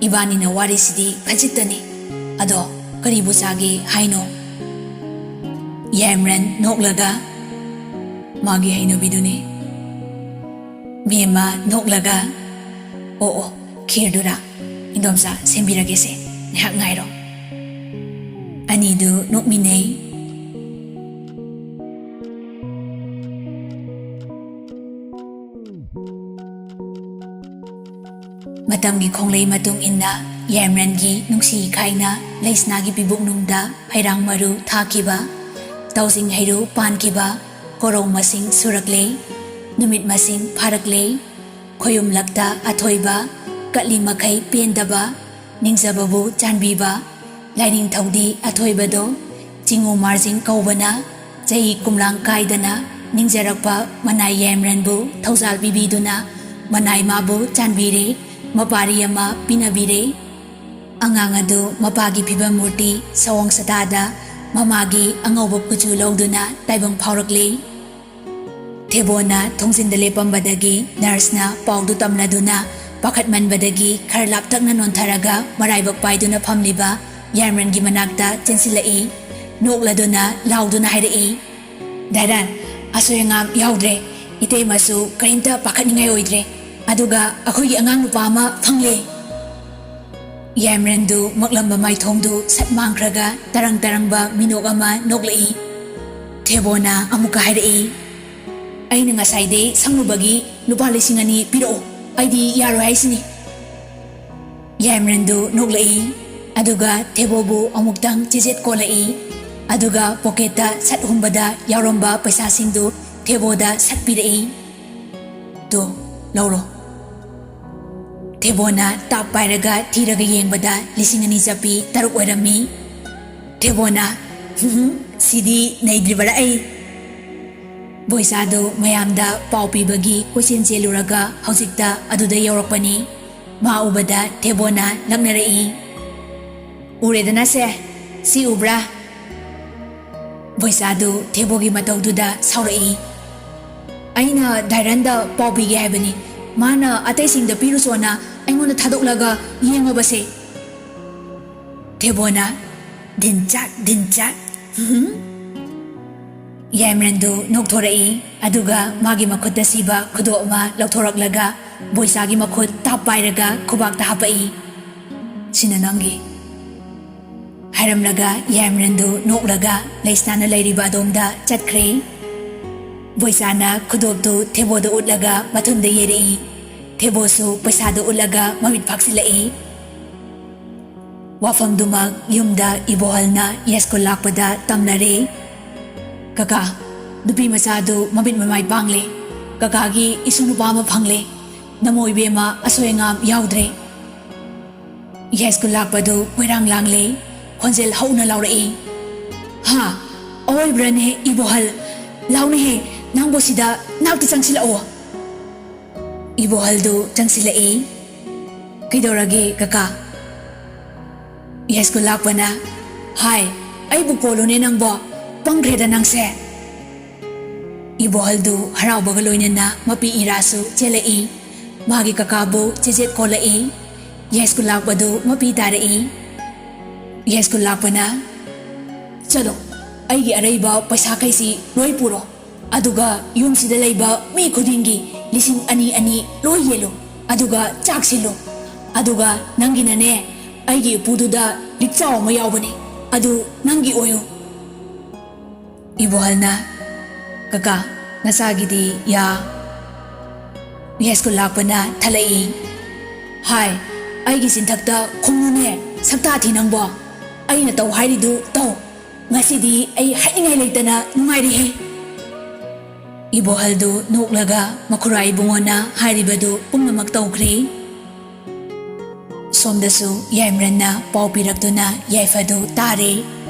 ibani na warisidi khajitani ado karibu sage haino Yamran noklaga magi haino biduni miyama noklaga o khirdura indomsa sembiragese nehak ngairo anidu nokminei matamgi khonglei matung inna Yamrangi nungsi khaina Laisnagi bibuk nungda hairang maru thakiba tausing hairu pankiba korong masing surakle numit masing pharakle khoyum lakta athoiba katli makai pendaba ningzababu chanbiba laining thaudi athoibado jingu marjing kaubana jai kumlang kaidana ningjarakpa manai Yamranbu thaujal bibiduna manai mabu chanbire mapari ama pinabire angang adu mapagi phibam murti sawang satada mamagi angauba kuchu lawduna taibang phaurakle thebona thongsinda lepambadagi nursena paudu tamladuna pakhatmanbadagi kharlap takna nontharaga maraibak paiduna phamliba Yamrangi manakta chensilai nokladuna lauduna hairai dairan asoyangam yaudre ite masu karimta pakhatningai oidre aduga akhogi angang nupa ama phangle Yamran du maklamba maithongdu satmangkhraga tarangba minok ama noklai thebona amuka hairai ꯑꯩꯅ ꯉꯁꯥꯏꯗꯩ ꯁꯪꯂꯨꯕꯒꯤ ꯂꯨꯄꯥ 2,000 ꯄꯤꯔꯛꯑꯣ ꯑꯩꯗꯤ ꯌꯥꯔꯣꯏ ꯍꯥꯏꯁꯤꯅꯤ ꯌꯥꯏꯃꯔꯟꯗꯨ ꯅꯣꯛꯂꯛꯏ ꯑꯗꯨꯒ ꯊꯦꯕꯣꯕꯨ ꯑꯃꯨꯛꯇꯪ ꯆꯦꯆꯦꯠ ꯀꯣꯜꯂꯛꯏ ꯑꯗꯨꯒ ꯄꯣꯀꯦꯠꯇ ꯁꯠ ꯍꯨꯝꯕꯗ ꯌꯥꯎꯔꯝꯕ ꯄꯩꯁꯥꯁꯤꯡꯗꯨ ꯊꯦꯕꯣꯗ ꯁꯠ ꯄꯤꯔꯛꯏ ꯇꯣ ꯂꯧꯔꯣ ꯊꯦꯕꯣꯅ ꯇꯥꯞ ꯄꯥꯏꯔꯒ ꯊꯤꯔꯒ ꯌꯦꯡꯕꯗ 2,000 ꯆꯞꯄꯤ 6 ꯑꯣꯏꯔꯝꯃꯤ ꯊꯦꯕꯣꯅ ꯁꯤꯗꯤ ꯅꯩꯗ꯭ꯔꯤꯕꯔꯥ ꯑꯩ ꯕꯣꯏꯆꯥꯗꯨ ꯃꯌꯥꯝꯗ ꯄꯥꯎ ꯄꯤꯕꯒꯤ ꯀꯣꯏꯆꯦꯟ ꯆꯦꯜꯂꯨꯔꯒ ꯍꯧꯖꯤꯛꯇ ꯑꯗꯨꯗ ꯌꯧꯔꯛꯄꯅꯤ ꯃꯥ ꯎꯕꯗ ꯊꯦꯕꯣꯅ ꯂꯛꯅꯔꯛꯏ ꯎꯔꯦꯗꯅ ꯁꯤ ꯎꯕ꯭ꯔꯥ ꯕꯣꯏꯆꯥꯗꯨ ꯊꯦꯕꯣꯒꯤ ꯃꯇꯧꯗꯨꯗ ꯁꯥꯎꯔꯛꯏ ꯑꯩꯅ ꯙꯥꯏꯔꯟꯗ ꯄꯥꯎ ꯄꯤꯒꯦ ꯍꯥꯏꯕꯅꯤ ꯃꯥꯅ ꯑꯇꯩꯁꯤꯡꯗ ꯄꯤꯔꯨꯆꯣꯅ ꯑꯩꯉꯣꯟꯗ ꯊꯥꯗꯣꯛꯂꯒ ꯌꯦꯡꯉꯕꯁꯦ ꯊꯦꯕꯣꯅ ꯗꯤꯟꯆꯥꯛ ꯌꯥꯏꯃꯔꯟꯗꯨ ꯅꯣꯛꯊꯣꯔꯛꯏ ꯑꯗꯨꯒ ꯃꯥꯒꯤ ꯃꯈꯨꯠꯇ ꯁꯤꯕ ꯈꯨꯗꯣꯞ ꯑꯃ ꯂꯧꯊꯣꯔꯛꯂꯒ ꯕꯣꯏꯆꯥꯒꯤ ꯃꯈꯨꯠ ꯇꯥꯞ ꯄꯥꯏꯔꯒ ꯈꯨꯕꯥꯛꯇ ꯍꯥꯞꯄꯛꯏ ꯁꯤꯅ ꯅꯪꯒꯤ ꯍꯥꯏꯔꯝꯂꯒ ꯌꯥꯏꯃꯔꯟꯗꯨ ꯅꯣꯛꯂꯒ ꯂꯩꯁꯅꯥꯅ ꯂꯩꯔꯤꯕ ꯑꯗꯣꯝꯗ ꯆꯠꯈ꯭ꯔꯦ ꯕꯣꯏꯆꯥꯅ ꯈꯨꯗꯣꯞꯇꯨ ꯊꯦꯕꯣꯗ ꯎꯠꯂꯒ ꯃꯊꯨꯟꯗ ꯌꯦꯔꯛꯏ ꯊꯦꯕꯣꯁꯨ ꯄꯩꯁꯥꯗꯨ ꯎꯠꯂꯒ ꯃꯃꯤꯠ ꯐꯥꯛꯁꯤꯜꯂꯛꯏ ꯋꯥꯐꯝꯗꯨꯃꯛ ꯌꯨꯝꯗ ꯏꯕꯣꯍꯜꯅ ꯌꯥꯏꯁ꯭ꯀꯨꯜ ꯂꯥꯛꯄꯗ ꯇꯝꯅꯔꯦ ꯀꯀꯥ ꯅꯨꯄꯤ ꯃꯆꯥꯗꯨ ꯃꯃꯤꯠ ꯃꯃꯥꯏ ꯄꯥꯡꯂꯦ ꯀꯀꯥꯒꯤ ꯏꯁꯨ ꯅꯨꯄꯥ ꯑꯃ ꯐꯪꯂꯦ ꯅꯃꯣ ꯏꯕꯦꯝꯃ ꯑꯁꯣꯏ ꯑꯉꯥꯝ ꯌꯥꯎꯗ꯭ꯔꯦ ꯌꯥꯏꯁ꯭ꯀꯨꯜ ꯂꯥꯛꯄꯗꯨ ꯀꯣꯏꯔꯥꯡ ꯂꯥꯡꯂꯦ ꯈꯣꯟꯖꯦꯜ ꯍꯧꯅ ꯂꯥꯎꯔꯛꯏ ꯍꯥ ꯑꯋꯣꯏꯕ꯭ꯔꯅꯦ ꯏꯕꯣꯍꯜ ꯂꯥꯎꯅꯦꯍꯦ ꯅꯪꯕꯨ ꯁꯤꯗ ꯅꯥꯛꯇ ꯆꯪꯁꯤꯜꯂꯛꯑꯣ ꯏꯕꯣꯍꯜꯗꯨ ꯆꯪꯁꯤꯜꯂꯛꯏ ꯀꯩꯗꯧꯔꯒꯦ ꯀꯀꯥ ꯌꯥꯏꯁ꯭ꯀꯨꯜ ꯂꯥꯛꯄꯅ ꯍꯥꯏ ꯑꯩꯕꯨ ꯀꯣꯜꯂꯨꯅꯦ ꯅꯪꯕꯣ ꯄꯪꯈ꯭ꯔꯦꯗ ꯅꯪꯁꯦ ꯏꯕꯣꯍꯜꯗꯨ ꯍꯔꯥꯎꯕꯒ ꯂꯣꯏꯅꯅ ꯃꯄꯤ ꯏꯔꯥꯁꯨ ꯆꯦꯜꯂꯛꯏ ꯃꯥꯒꯤ ꯀꯀꯥꯕꯨ ꯆꯦꯆꯦꯠ ꯀꯣꯜꯂꯛꯏ ꯌꯥꯏꯁ꯭ꯀꯨꯜ ꯂꯥꯛꯄꯗꯨ ꯃꯄꯤ ꯇꯥꯔꯛꯏ ꯌꯥꯏꯁ꯭ꯀꯨꯜ ꯂꯥꯛꯄꯅ ꯆꯠꯂꯣ ꯑꯩꯒꯤ ꯑꯔꯩꯕ ꯄꯩꯁꯥꯈꯩꯁꯤ ꯂꯣꯏ ꯄꯨꯔꯣ ꯑꯗꯨꯒ ꯌꯨꯝꯁꯤꯗ ꯂꯩꯕ ꯃꯤ ꯈꯨꯗꯤꯡꯒꯤ 2,000 ꯂꯣꯏ ꯌꯦꯜꯂꯨ ꯑꯗꯨꯒ ꯆꯥꯛ ꯁꯤꯜꯂꯨ ꯑꯗꯨꯒ ꯅꯪꯒꯤꯅꯅꯦ ꯑꯩꯒꯤ ꯎꯄꯨꯗꯨꯗ ꯂꯤꯛꯆꯥꯎ ꯑꯃ ꯌꯥꯎꯕꯅꯤ ꯑꯗꯨ ꯅꯪꯒꯤ ꯑꯣꯏꯌꯨ ꯏꯕꯣꯍꯜꯅ ꯀꯀꯥ ꯅꯆꯥꯒꯤꯗꯤ ꯌꯥꯏꯁ꯭ꯀꯨꯜ ꯂꯥꯛꯄꯅ ꯊꯠꯂꯛꯏ ꯍꯥꯏ ꯑꯩꯒꯤ ꯆꯤꯟꯊꯛꯇ ꯈꯨꯝꯃꯨꯅꯦ ꯁꯛꯇꯥ ꯊꯤ ꯅꯪꯕꯣ ꯑꯩꯅ ꯇꯧ ꯍꯥꯏꯔꯤꯗꯨ ꯇꯧ ꯉꯁꯤꯗꯤ ꯑꯩ ꯍꯥꯏꯅꯤꯡꯉꯥꯏ ꯂꯩꯇꯅ ꯅꯨꯡꯉꯥꯏꯔꯦꯍꯦ ꯏꯕꯣꯍꯜꯗꯨ ꯅꯣꯛꯂꯒ ꯃꯈꯨꯔꯥ ꯏꯕꯨꯡꯉꯣꯅ ꯍꯥꯏꯔꯤꯕꯗꯨ ꯄꯨꯝꯅꯃꯛ ꯇꯧꯈ꯭ꯔꯦ ꯁꯣꯝꯗꯁꯨ ꯌꯥꯏꯃꯔꯟꯅ ꯄꯥꯎ ꯄꯤꯔꯛꯇꯨꯅ ꯌꯥꯏꯐꯗꯨ ꯇꯥꯔꯦ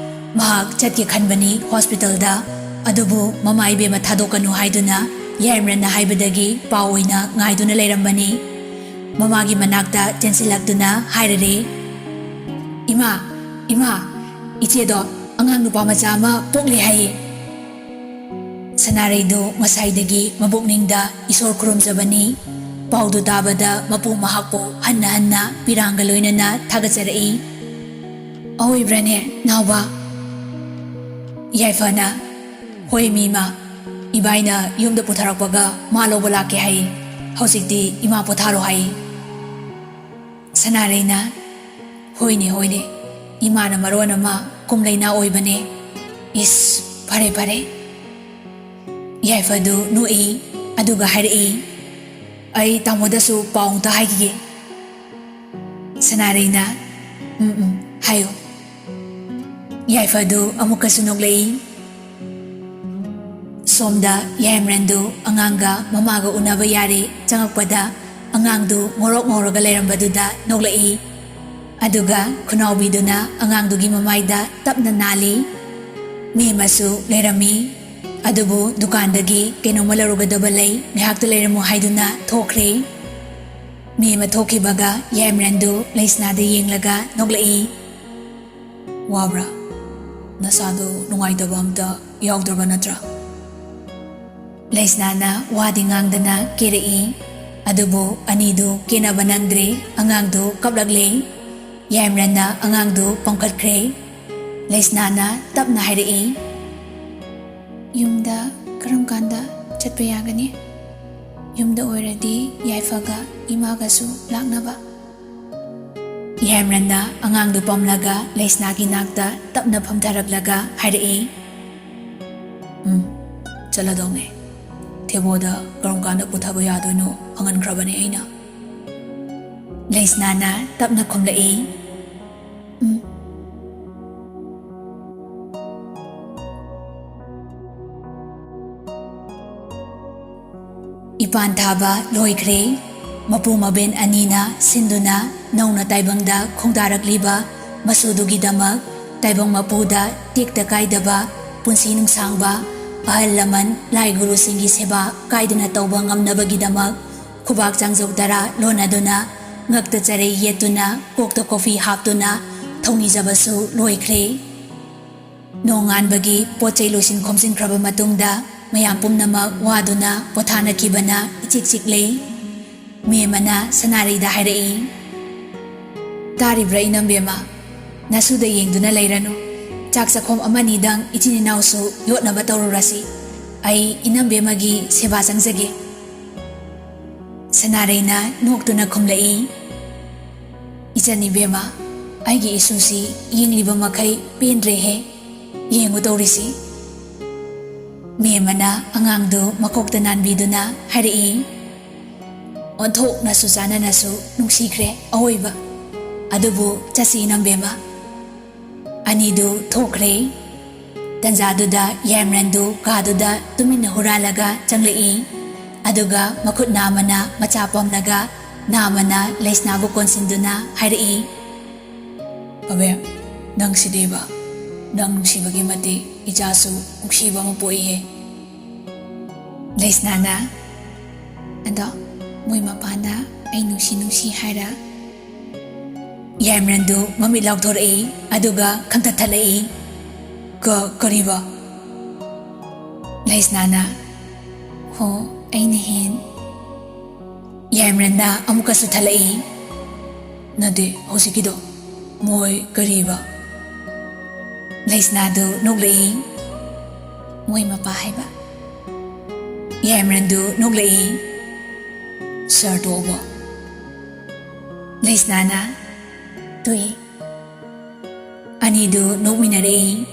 ꯃꯍꯥꯛ ꯆꯠꯀꯦ ꯈꯟꯕꯅꯤ ꯍꯣꯁꯄꯤꯇꯥꯜꯗ ꯑꯗꯨꯕꯨ ꯃꯃꯥ ꯏꯕꯦꯝꯃ ꯊꯥꯗꯣꯛꯀꯅꯨ ꯍꯥꯏꯗꯨꯅ ꯌꯥꯏꯃꯔꯟꯅ ꯍꯥꯏꯕꯗꯒꯤ ꯄꯥꯎ ꯑꯣꯏꯅ ꯉꯥꯏꯗꯨꯅ ꯂꯩꯔꯝꯕꯅꯤ ꯃꯃꯥꯒꯤ ꯃꯅꯥꯛꯇ ꯆꯦꯟꯁꯤꯜꯂꯛꯇꯨꯅ ꯍꯥꯏꯔꯔꯦ ꯏꯃꯥ ꯏꯆꯦꯗꯣ ꯑꯉꯥꯡ ꯅꯨꯄꯥ ꯃꯆꯥ ꯑꯃ ꯄꯣꯛꯂꯦ ꯍꯥꯏꯌꯦ ꯁꯅꯥꯔꯩꯗꯨ ꯉꯁꯥꯏꯗꯒꯤ ꯃꯕꯨꯛꯅꯤꯡꯗ ꯏꯁꯣꯔ ꯈꯨꯔꯨꯝꯖꯕꯅꯤ ꯄꯥꯎꯗꯨ ꯇꯥꯕꯗ ꯃꯄꯨ ꯃꯍꯥꯛꯄꯨ ꯍꯟꯅ ꯄꯤꯔꯥꯡꯒ ꯂꯣꯏꯅꯅ ꯊꯥꯒꯠꯆꯔꯛꯏ ꯑꯋꯣꯏꯕ꯭ꯔꯅꯦ ꯅꯥꯎꯕ ꯌꯥꯏꯐꯅ ꯍꯣꯏ ꯃꯤꯃ ꯏꯕꯥꯏꯅ ꯌꯨꯝꯗ ꯄꯨꯊꯔꯛꯄꯒ ꯃꯥ ꯂꯧꯕ ꯂꯥꯛꯀꯦ ꯍꯥꯏꯌꯦ ꯍꯧꯖꯤꯛꯇꯤ ꯏꯃꯥ ꯄꯣꯊꯥꯔꯣ ꯍꯥꯏꯌꯦ ꯁꯅꯥꯔꯩꯅ ꯍꯣꯏꯅꯦ ꯏꯃꯥꯅ ꯃꯔꯣꯟ ꯑꯃ ꯀꯨꯝꯂꯩꯅꯥ ꯑꯣꯏꯕꯅꯦ ꯏꯁ ꯐꯔꯦ ꯌꯥꯏꯐꯗꯨ ꯅꯣꯛꯏ ꯑꯗꯨꯒ ꯍꯥꯏꯔꯛꯏ ꯑꯩ ꯇꯥꯃꯣꯗꯁꯨ ꯄꯥꯎ ꯑꯝꯇ ꯍꯥꯏꯈꯤꯒꯦ ꯁꯅꯥꯔꯩꯅ ꯍꯥꯏꯌꯨ ꯌꯥꯏꯐꯗꯨ ꯑꯃꯨꯛꯀꯁꯨ ꯅꯣꯛꯂꯛꯏ ꯁꯣꯝꯗ ꯌꯥꯏꯃꯔꯟꯗꯨ ꯑꯉꯥꯡꯒ ꯃꯃꯥꯒ ꯎꯅꯕ ꯌꯥꯔꯦ ꯆꯪꯉꯛꯄꯗ ꯑꯉꯥꯡꯗꯨ ꯉꯧꯔꯣꯛ ꯉꯧꯔꯒ ꯂꯩꯔꯝꯕꯗꯨꯗ ꯅꯣꯛꯂꯛꯏ ꯑꯗꯨꯒ ꯈꯨꯅꯥꯎꯕꯤꯗꯨꯅ ꯑꯉꯥꯡꯗꯨꯒꯤ ꯃꯃꯥꯏꯗ ꯇꯞꯅ ꯅꯥꯜꯂꯤ ꯃꯤ ꯑꯃꯁꯨ ꯂꯩꯔꯝꯃꯤ ꯑꯗꯨꯕꯨ ꯗꯨꯀꯥꯟꯗꯒꯤ ꯀꯩꯅꯣꯝꯃ ꯂꯧꯔꯨꯒꯗꯕ ꯂꯩ ꯉꯥꯏꯍꯥꯛꯇ ꯂꯩꯔꯝꯃꯨ ꯍꯥꯏꯗꯨꯅ ꯊꯣꯛꯈ꯭ꯔꯦ ꯃꯤ ꯑꯃ ꯊꯣꯛꯈꯤꯕꯒ ꯌꯥꯏꯃꯔꯟꯗꯨ ꯂꯩꯁꯅꯥꯗ ꯌꯦꯡꯂꯒ ꯅꯣꯛꯂꯛꯏ ꯋꯥꯕ꯭ꯔꯥ ꯅꯁꯥꯗꯣ ꯅꯨꯡꯉꯥꯏꯇꯕ ꯑꯝꯇ ꯌꯥꯎꯗ꯭ꯔꯕ ꯅꯠꯇ꯭ꯔꯥ ꯂꯩꯁꯅꯥꯅ ꯋꯥꯗꯤ ꯉꯥꯡꯗꯅ ꯀꯦꯔꯛꯏ ꯑꯗꯨꯕꯨ ꯑꯅꯤꯗꯨ ꯀꯦꯅꯕ ꯅꯪꯗ꯭ꯔꯦ ꯑꯉꯥꯡꯗꯨ ꯀꯞꯂꯛꯂꯦ ꯌꯥꯏꯃꯔꯟꯅ ꯑꯉꯥꯡꯗꯨ ꯄꯝꯈꯠꯈ꯭ꯔꯦ ꯂꯩꯁꯅꯥꯅ ꯇꯞꯅ ꯍꯥꯏꯔꯛꯏ ꯌꯨꯝꯗ ꯀꯔꯝ ꯀꯥꯟꯗ ꯆꯠꯄ ꯌꯥꯒꯅꯤ ꯌꯨꯝꯗ ꯑꯣꯏꯔꯗꯤ ꯌꯥꯏꯐꯒ ꯏꯃꯥꯒꯁꯨ ꯂꯥꯛꯅꯕ ꯌꯥꯏꯃꯔꯟꯅ ꯑꯉꯥꯡꯗꯨ ꯄꯝꯂꯒ ꯂꯩꯁꯅꯥꯒꯤ ꯅꯥꯛꯇ ꯇꯞꯅ ꯐꯝꯊꯔꯛꯂꯒ ꯍꯥꯏꯔꯛꯏ ꯆꯠꯂꯗꯧꯅꯦ ꯊꯦꯕꯣꯗ ꯀꯔꯝ ꯀꯥꯟꯗ ꯄꯨꯊꯕ ꯌꯥꯗꯣꯏꯅꯣ ꯍꯪꯍꯟꯈ꯭ꯔꯕꯅꯦ ꯑꯩꯅ ꯂꯩꯁꯅꯥꯅ ꯇꯞꯅ ꯈꯨꯝꯂꯛꯏ ꯏꯄꯥꯟ ꯊꯥꯕ ꯂꯣꯏꯈ꯭ꯔꯦ ꯃꯄꯨ ꯃꯕꯦꯟ ꯑꯅꯤꯅ ꯁꯤꯟꯗꯨꯅ ꯅꯧꯅ ꯇꯥꯏꯕꯪꯗ ꯈꯣꯡꯗꯥꯔꯛꯂꯤꯕ ꯃꯁꯨꯗꯨꯒꯤꯗꯃꯛ ꯇꯥꯏꯕꯪ ꯃꯄꯨꯗ ꯇꯦꯛꯇ ꯀꯥꯏꯗꯕ ꯄꯨꯟꯁꯤ ꯅꯨꯡꯁꯥꯡꯕ ꯑꯍꯜ ꯂꯃꯟ ꯂꯥꯏ ꯒꯨꯔꯨꯁꯤꯡꯒꯤ ꯁꯦꯕꯥ ꯀꯥꯏꯗꯅ ꯇꯧꯕ ꯉꯝꯅꯕꯒꯤꯗꯃꯛ ꯈꯨꯕꯥꯛ ꯆꯥꯡꯖꯧ ꯇꯔꯥ ꯂꯣꯟꯅꯗꯨꯅ ꯉꯛꯇ ꯆꯔꯩ ꯌꯦꯠꯇꯨꯅ ꯀꯣꯛꯇ ꯀꯣꯐꯤ ꯍꯥꯞꯇꯨꯅ ꯊꯧꯅꯤꯖꯕꯁꯨ ꯂꯣꯏꯈ꯭ꯔꯦ ꯅꯣꯡꯉꯥꯟꯕꯒꯤ ꯄꯣꯠ ꯆꯩ ꯂꯣꯏꯁꯤꯟ ꯈꯣꯝꯖꯤꯟꯈ꯭ꯔꯕ ꯃꯇꯨꯡꯗ ꯃꯌꯥꯝ ꯄꯨꯝꯅꯃꯛ ꯋꯥꯗꯨꯅ ꯄꯣꯊꯥꯅꯈꯤꯕꯅ ꯏꯆꯤꯛ ꯆꯤꯛꯂꯦ ꯃꯦꯝꯃꯅ ꯁꯅꯥꯔꯩꯗ ꯍꯥꯏꯔꯛꯏ ꯇꯥꯔꯤꯕ꯭ꯔꯥ ꯏꯅꯝꯕꯦꯝꯃ ꯅꯁꯨꯗ ꯌꯦꯡꯗꯨꯅ ꯂꯩꯔꯅꯨ ꯆꯥꯛ ꯆꯥꯈꯣꯝ ꯑꯃꯅꯤꯗꯪ ꯏꯆꯤꯟ ꯏꯅꯥꯎꯁꯨ ꯌꯣꯠꯅꯕ ꯇꯧꯔꯨꯔꯁꯤ ꯑꯩ ꯏꯅꯝꯕꯦꯝꯃꯒꯤ ꯁꯦꯕꯥ ꯆꯪꯖꯒꯦ ꯁꯅꯥꯔꯩꯅ ꯅꯣꯛꯇꯨꯅ ꯈꯨꯝꯂꯛꯏ ꯏꯆꯟ-ꯏꯕꯦꯝꯃ ꯑꯩꯒꯤ ꯏꯁꯨꯁꯤ ꯌꯦꯡꯂꯤꯕ ꯃꯈꯩ ꯄꯦꯟꯗ꯭ꯔꯦꯍꯦ ꯌꯦꯡꯉꯨ ꯇꯧꯔꯤꯁꯤ ꯃꯦꯝꯃꯅ ꯑꯉꯥꯡꯗꯨ ꯃꯀꯣꯛꯇ ꯅꯥꯟꯕꯤꯗꯨꯅ ꯍꯥꯏꯔꯛꯏ ꯑꯣꯟꯊꯣꯛꯅꯁꯨ ꯆꯥꯟꯅꯅꯁꯨ ꯅꯨꯡꯁꯤꯈ꯭ꯔꯦ ꯑꯋꯣꯏꯕ ꯑꯗꯨꯕꯨ ꯆꯠꯁꯤ ꯏꯅꯝꯕꯦꯝꯃ ꯑꯅꯤꯗꯨ ꯊꯣꯛꯈ꯭ꯔꯦ ꯇꯟꯖꯥꯗꯨꯗ ꯌꯥꯏꯃꯔꯟꯗꯨ ꯀꯥꯗꯨꯗ ꯇꯨꯃꯤꯟꯅ ꯍꯨꯔꯥꯜꯂꯒ ꯆꯪꯂꯛꯏ ꯑꯗꯨꯒ ꯃꯈꯨꯠ ꯅꯥꯝꯃꯅ ꯃꯆꯥ ꯄꯝꯂꯒ ꯅꯥꯝꯃꯅ ꯂꯩꯁꯅꯥꯕꯨ ꯀꯣꯟꯁꯤꯟꯗꯨꯅ ꯍꯥꯏꯔꯛꯏ ꯑꯕꯦꯝ ꯅꯪꯁꯤꯗꯤꯕ ꯅꯪ ꯅꯨꯡꯁꯤꯕꯒꯤ ꯃꯇꯤꯛ ꯏꯆꯥꯁꯨ ꯅꯨꯡꯁꯤꯕ ꯑꯃ ꯄꯣꯛꯏꯍꯦ ꯂꯩꯁꯅꯥꯅ ꯑꯗꯣ ꯃꯣꯏ ꯃꯄꯥꯅ ꯑꯩ ꯅꯨꯡꯁꯤ ꯍꯥꯏꯔ ꯌꯥꯏꯃꯔꯟꯗꯨ ꯃꯃꯤꯠ ꯂꯥꯎꯊꯣꯔꯛꯏ ꯑꯗꯨꯒ ꯈꯪꯊꯠꯊꯠꯂꯛꯏ ꯀꯔꯤꯕ ꯂꯩꯁꯅꯥꯅ ꯍꯣ ꯑꯩꯅ ꯍꯦꯟ ꯌꯥꯏꯃꯔꯟꯅ ꯑꯃꯨꯛꯀꯁꯨ ꯊꯠꯂꯛꯏ ꯅꯗꯦ ꯍꯧꯖꯤꯛꯀꯤꯗꯣ ꯃꯣꯏ ꯀꯔꯤꯕ ꯂꯩꯁꯅꯥꯗꯨ ꯅꯣꯛꯂꯛꯏ ꯃꯣꯏ ꯃꯄꯥ ꯍꯥꯏꯕ ꯌꯥꯏꯃꯔꯟꯗꯨ ꯅꯣꯛꯂꯛꯏ ꯁꯔ ꯇꯣꯛꯑꯕꯣ ꯂꯩꯁꯅꯥꯅ ꯇꯣꯛꯏ ꯑꯅꯤꯗꯨ ꯅꯣꯛꯃꯤꯟꯅꯔꯛꯏ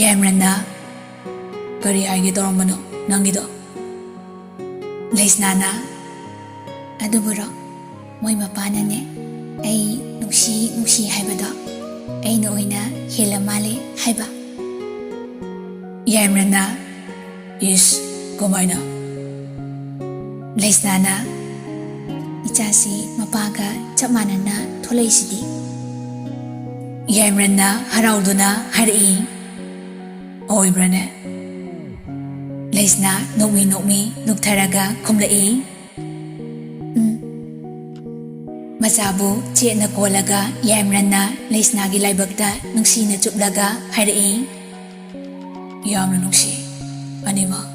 ꯌꯥꯏꯃꯔꯟꯅ ꯀꯔꯤ ꯍꯥꯏꯒꯦ ꯇꯧꯔꯝꯕꯅꯣ ꯅꯪꯒꯤꯗꯣ ꯂꯩꯁꯅꯥꯅ ꯑꯗꯨꯕꯨꯔꯣ ꯃꯣꯏ ꯃꯄꯥꯅꯅꯦ ꯑꯩ ꯅꯨꯡꯁꯤ ꯍꯥꯏꯕꯗꯣ ꯑꯩꯅ ꯑꯣꯏꯅ ꯍꯦꯜꯂ ꯃꯥꯜꯂꯦ ꯍꯥꯏꯕ ꯌꯥꯏꯃꯔꯟꯅ ꯏꯁ ꯀꯃꯥꯏꯅ ꯂꯩꯁꯅꯥꯅ 이자시 마빠가 ꯆꯞ ꯃꯥꯟꯅꯅ ꯊꯣꯛꯂꯛꯏꯁꯤꯗꯤ ꯌꯥꯏꯃꯔꯟꯅ ꯍꯔꯥꯎꯗꯨꯅ ꯍꯥꯏꯔꯛꯏ ꯑꯣꯏꯕ꯭ꯔꯅꯦ ꯂꯩꯁꯅꯥ ꯅꯣꯛꯃꯤ ꯅꯨꯛꯊꯔꯒ ꯈꯨꯝꯂꯛꯏ ꯃꯆꯥꯕꯨ ꯆꯦꯠꯅ ꯀꯣꯜꯂꯒ ꯌꯥꯏꯃꯔꯟꯅ ꯂꯩꯁꯅꯥꯒꯤ ꯂꯥꯏꯕꯛꯇ ꯅꯨꯡꯁꯤꯅ ꯆꯨꯞꯂꯒ ꯍꯥꯏꯔꯛꯏ ꯌꯥꯝꯅ ꯅꯨꯡꯁꯤ ꯑꯅꯤꯃꯛ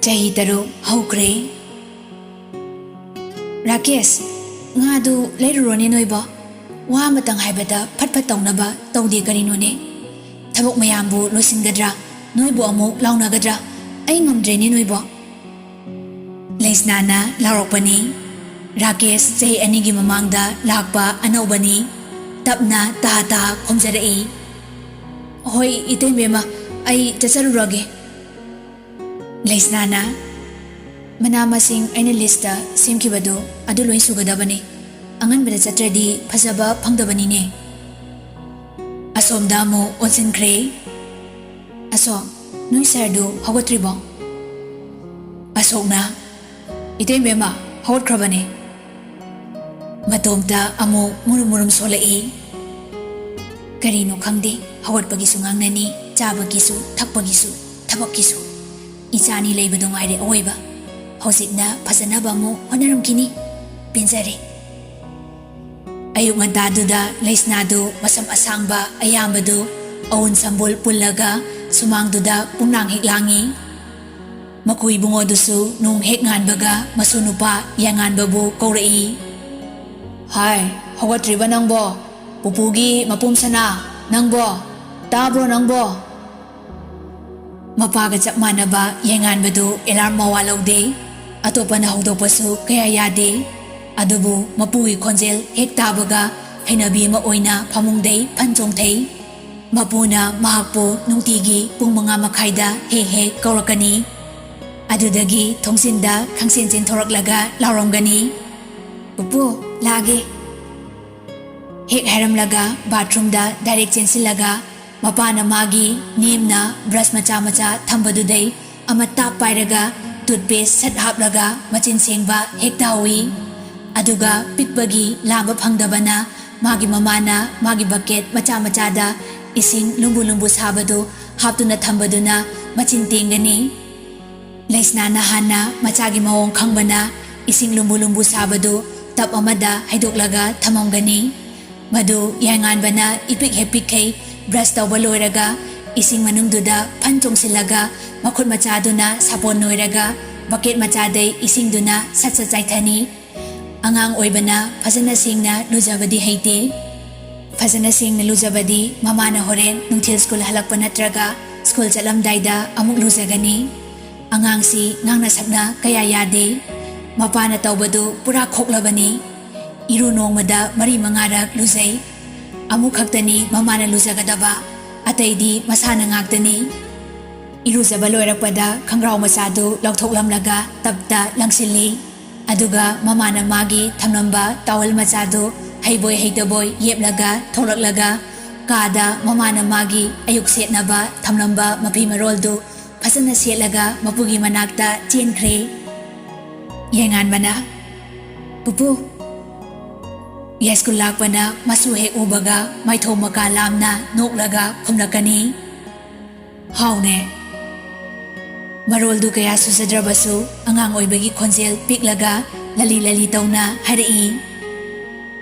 ꯆꯍꯤ 3 ꯍꯧꯈ꯭ꯔꯦ ꯔꯥꯀꯦꯁ ꯉꯥꯗꯨ ꯂꯩꯔꯨꯔꯣꯅꯦ ꯅꯣꯏꯕꯣ ꯋꯥ ꯑꯃꯇꯪ ꯍꯥꯏꯕꯗ ꯐꯠ ꯇꯧꯅꯕ ꯇꯧꯗꯦ ꯀꯔꯤꯅꯣꯅꯦ ꯊꯕꯛ ꯃꯌꯥꯝꯕꯨ ꯂꯣꯏꯁꯤꯟꯒꯗ꯭ꯔꯥ ꯅꯣꯏꯕꯨ ꯑꯃꯨꯛ ꯂꯥꯎꯅꯒꯗ꯭ꯔꯥ ꯑꯩ ꯉꯝꯗ꯭ꯔꯦꯅꯦ ꯅꯣꯏꯕꯣ ꯂꯩꯁꯅꯥꯅ ꯂꯥꯎꯔꯛꯄꯅꯤ ꯔꯥꯀꯦꯁ ꯆꯍꯤ 2ꯒꯤ ꯃꯃꯥꯡꯗ ꯂꯥꯛꯄ ꯑꯅꯧꯕꯅꯤ ꯇꯞꯅ ꯇꯥ ꯈꯣꯝꯖꯔꯛꯏ ꯍꯣꯏ ꯏꯇꯩꯃꯦꯝꯃ ꯑꯩ ꯆꯠꯆꯔꯨꯔꯒꯦ ꯂꯩꯁꯅꯥꯅ ꯃꯅꯥ ꯃꯁꯤꯡ ꯑꯩꯅ ꯂꯤꯁꯇ ꯁꯦꯝꯈꯤꯕꯗꯨ ꯑꯗꯨ ꯂꯣꯏ ꯁꯨꯒꯗꯕꯅꯤ ꯑꯉꯟꯕꯗ ꯆꯠꯇ꯭ꯔꯗꯤ ꯐꯖꯕ ꯐꯪꯗꯕꯅꯤꯅꯦ ꯑꯁꯣꯝꯗ ꯑꯃꯨꯛ ꯑꯣꯟꯁꯤꯟꯈ꯭ꯔꯦ ꯑꯁꯣꯛ ꯅꯣꯏ ꯁꯔꯗꯨ ꯍꯧꯒꯠꯇ꯭ꯔꯤꯕꯣ ꯑꯁꯣꯛꯅ 이때매마 ꯍꯧꯒꯠꯈ꯭ꯔꯕꯅꯤ ꯃꯇꯣꯝꯇ ꯑꯃꯨꯛ ꯃꯨꯔꯨꯝ ꯁꯣꯜꯂꯛꯏ ꯀꯔꯤꯅꯣ ꯈꯪꯗꯦ ꯍꯧꯒꯠꯄꯒꯤꯁꯨ ꯉꯥꯡꯅꯅꯤ ꯆꯥꯕꯒꯤꯁꯨ ꯊꯛꯄꯒꯤꯁꯨ ꯊꯕꯛꯀꯤꯁꯨ ꯏꯆꯥꯅꯤ ꯂꯩꯕꯗꯣ ꯉꯥꯏꯔꯦ ꯑꯣꯏꯕ ꯍꯧꯖꯤꯛꯅ ꯐꯖꯅꯕ ꯑꯃꯨꯛ ꯍꯣꯠꯅꯔꯝꯈꯤꯅꯤ ꯄꯦꯟꯖꯔꯦ ꯑꯌꯨꯛ ꯉꯟꯇꯥꯗꯨꯗ ꯂꯩꯁꯅꯥꯗꯨ ꯃꯁꯝ ꯑꯁꯥꯡꯕ ꯑꯌꯥꯝꯕꯗꯨ ꯑꯎꯟ ꯁꯝꯕꯣꯜ ꯄꯨꯜꯂꯒ ꯁꯨꯃꯥꯡꯗꯨꯗ ꯄꯨꯡꯅꯥꯡ ꯍꯦꯛ ꯂꯥꯡꯉꯤ ꯃꯀꯨ ꯏꯕꯨꯡꯉꯣꯗꯨꯁꯨ ꯅꯣꯡ ꯍꯦꯛ ꯉꯥꯟꯕꯒ ꯃꯁꯨ ꯅꯨꯄꯥ ꯌꯥꯉꯥꯟꯕꯕꯨ ꯀꯧꯔꯛꯏ ꯍꯥꯏ ꯍꯧꯒꯠꯇ꯭ꯔꯤꯕ ꯅꯪꯕꯣ ꯄꯨꯄꯨꯒꯤ ꯃꯄꯨꯝ ꯁꯅꯥ ꯅꯪꯕꯣ ꯇꯥꯕ꯭ꯔꯣ ꯅꯪꯕꯣ ꯃꯄꯥꯒ ꯆꯞ ꯃꯥꯟꯅꯕ ꯌꯥꯉꯥꯟꯕꯗꯨ ꯑꯦꯂꯥꯔꯝ ꯃꯋꯥ ꯂꯧꯗꯦ ꯑꯇꯣꯞꯄꯅ ꯍꯧꯗꯣꯛꯄꯁꯨ ꯀꯌꯥ ꯌꯥꯗꯦ ꯑꯗꯨꯕꯨ ꯃꯄꯨꯒꯤ ꯈꯣꯟꯖꯦꯜ ꯍꯦꯛ ꯇꯥꯕꯒ ꯍꯩꯅꯕꯤ ꯑꯃ ꯑꯣꯏꯅ ꯐꯃꯨꯡꯗꯩ ꯐꯟ ꯆꯣꯡꯊꯩ ꯃꯄꯨꯅ ꯃꯍꯥꯛꯄꯨ ꯅꯨꯡꯇꯤꯒꯤ ꯄꯨꯡ 5:30ꯗ ꯍꯦꯛ ꯀꯧꯔꯛꯀꯅꯤ ꯑꯗꯨꯗꯒꯤ ꯊꯣꯡꯁꯤꯟꯗ ꯈꯪꯆꯦꯟ ꯆꯦꯟꯊꯣꯔꯛꯂꯒ ꯂꯥꯎꯔꯝꯒꯅꯤ ꯄꯨꯄꯨ ꯂꯥꯛꯑꯒꯦ ꯍꯦꯛ ꯍꯥꯏꯔꯝꯂꯒ ꯕꯥꯊꯔꯨꯝꯗ ꯗꯥꯏꯔꯦꯛ ꯆꯦꯟꯁꯤꯜꯂꯒ ꯃꯄꯥꯅ ꯃꯥꯒꯤ ꯅꯦꯝꯅ ꯕ꯭ꯔꯁ ꯃꯆꯥ ꯑꯊꯝꯕꯗꯨꯗꯩ ꯑꯃ ꯇꯥꯞ ꯄꯥꯏꯔꯒ ꯇꯨꯠꯄꯦꯁ ꯁꯠ ꯍꯥꯞꯂꯒ ꯃꯆꯤꯟ ꯁꯦꯡꯕ ꯍꯦꯛ ꯇꯥꯍꯧꯏ ꯑꯗꯨꯒ ꯄꯤꯛꯄꯒꯤ ꯂꯥꯝꯕ ꯐꯪꯗꯕꯅ ꯃꯥꯒꯤ ꯃꯃꯥꯅ ꯃꯥꯒꯤ ꯕꯛꯀꯦꯠ ꯃꯆꯥꯗ ꯏꯁꯤꯡ ꯂꯨꯝꯕꯨ ꯁꯥꯕꯗꯨ ꯍꯥꯞꯇꯨꯅ ꯊꯝꯕꯗꯨꯅ ꯃꯆꯤꯟ ꯇꯦꯡꯒꯅꯤ ꯂꯩꯁꯅꯥꯅ ꯍꯥꯟꯅ ꯃꯆꯥꯒꯤ ꯃꯑꯣꯡ ꯈꯪꯕꯅ ising lumbu sabadu tap amada haidoklaga thamamgani madu yanganbana ipik hepikei brush tawba loiraga ising manungduda phanchong silaga makhut machaduna sapon noiraga bucket machadai ising duna satsa chaithani angang oibana phajana singna lujabadi haite phajana singna lujabadi mamana horen nungthil school halakpa natraga school chalamdaida amuk lujagani angang si ngangna sakna kaya yade mapana tawbadu pura khoklabani iru nongmada mari mangarak luzai amuk khaktani mamana lujagadaba ataidi masana ngaktani iru zabaloirakpada khangrau masadu lauthoklamlaga tapta langsili aduga mamana magi thamnamba tawal machadu haiboi haitaboy yeplaga tholaklaga kada mamana magi ayuk setnaba thamnamba mapi maroldu phasana setlaga mapugi manakta chenkhre yengan bana pupu yeskul lakbana masu he ubaga maitho maka lamna noklaga khumlakani haune maroldu kaya susadrabasu angang oibagi khonjel piklaga lali tauna harai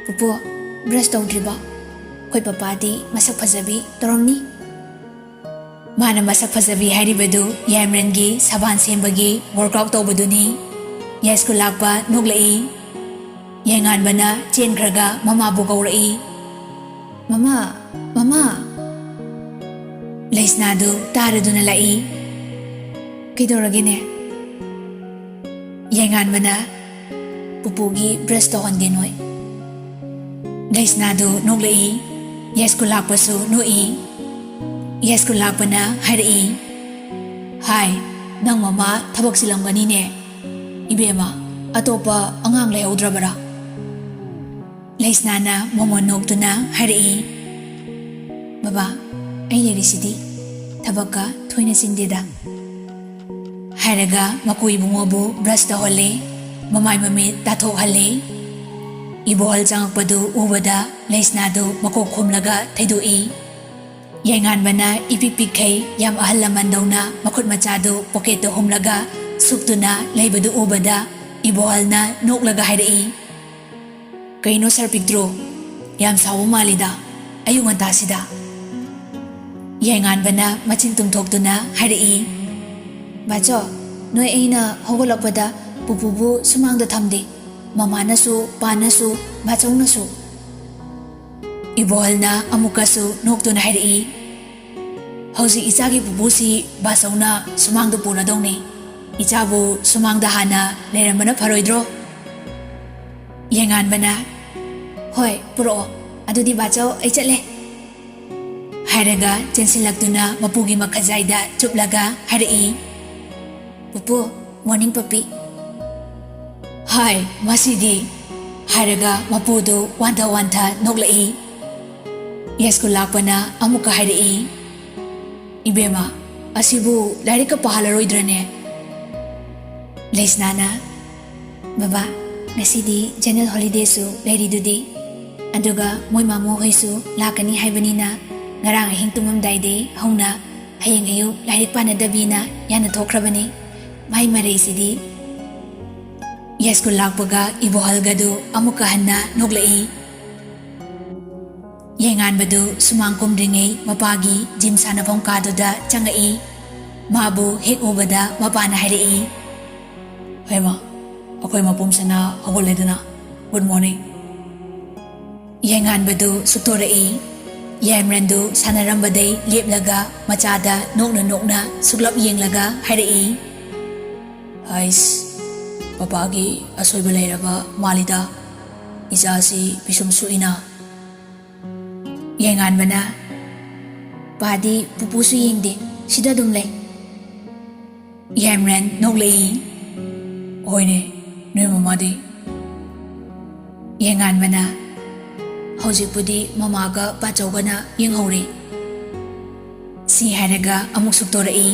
pupu brush tawdriba khoi papadi masak phajabi toromni mana masak phajabi haribadu yamrangi saban sembagi workout tawbaduni yeskul lakba noglai yengan bana chenkhraga mama bu gaurai mama leisnadu taraduna lai kidoragine yengan bana pupugi brush tohondinoi leisnadu noglai yeskul lakpasu noi yeskul lakbana harai hai nang mama thabak silamgani ne ibema atopa angang lehaudrabara leisnana momon noktuna harai baba ai lerisidi thabaka thoina singdeda hairaga makui bungobu brush ta holle mamai mami tathok halle ibol jangpadu ubada leisnadu makok khumlaga thaidoi yengan bana ipikpikhei yam ahallaman dauna makhut machadu pocket to humlaga suptuna leibadu ubada ibolna noklaga harai kaino sarpikdro yam sawu malida ayunganta sida yengan bana machin tumthoktuna harai bacho noi aina hogolakpada pupubu sumangda thamde mamanasu panasu bachongnasu ibolna amukasu noktuna harai hauji ichagi pupusi basawna sumangda puradongni ichabu sumangda hana lerambana pharoidro yengan bana hoi puro adudi bacho ai chatle hairaga chensilaktuna mapugi makhajaida chuplaga harai pupu morning papi hai masidi hairaga mapudu wanta noklai yeskul lakpana amuka harai ibema asibu larika pahalaroidrane leisnana baba ngasidi general holiday su leridudi aduga moi mamu hoisu lakani haibanina ngarang ahing tumamdaide hauna hayeng ayu lairik panadabina yana thokrabani mai marei sidi yeskul lakpaga ibohalgadu amuka hanna noglai yengan badu sumang kumdringai mapagi gym sanapong kaduda changai mabu hek ubada mapana harai Hema, ako'y mapumsana hagoledana. Good morning. Yengan badu suktorai. Yamrandu sanarambaday liplaga machada nokna suglap yenglaga harai. Hais, papagi asoy balayraba malida. Isa si pisum suina. ꯌꯥꯏꯉꯥꯟꯕꯅ ꯄꯥꯗꯤ ꯄꯨꯄꯨꯁꯨ ꯌꯦꯡꯗꯦ ꯁꯤꯗ ꯑꯗꯨꯝ ꯂꯩ ꯌꯥꯏꯃꯔꯟ ꯅꯣꯛꯂꯛꯏ ꯍꯣꯏꯅꯦ ꯅꯣꯏ ꯃꯃꯥꯗꯤ ꯌꯥꯏꯉꯥꯟꯕꯅ ꯍꯧꯖꯤꯛꯄꯨꯗꯤ ꯃꯃꯥꯒ ꯄꯥꯆꯧꯒꯅ ꯌꯦꯡꯍꯧꯔꯤ ꯁꯤ ꯍꯥꯏꯔꯒ ꯑꯃꯨꯛ ꯁꯨꯛꯇꯣꯔꯛꯏ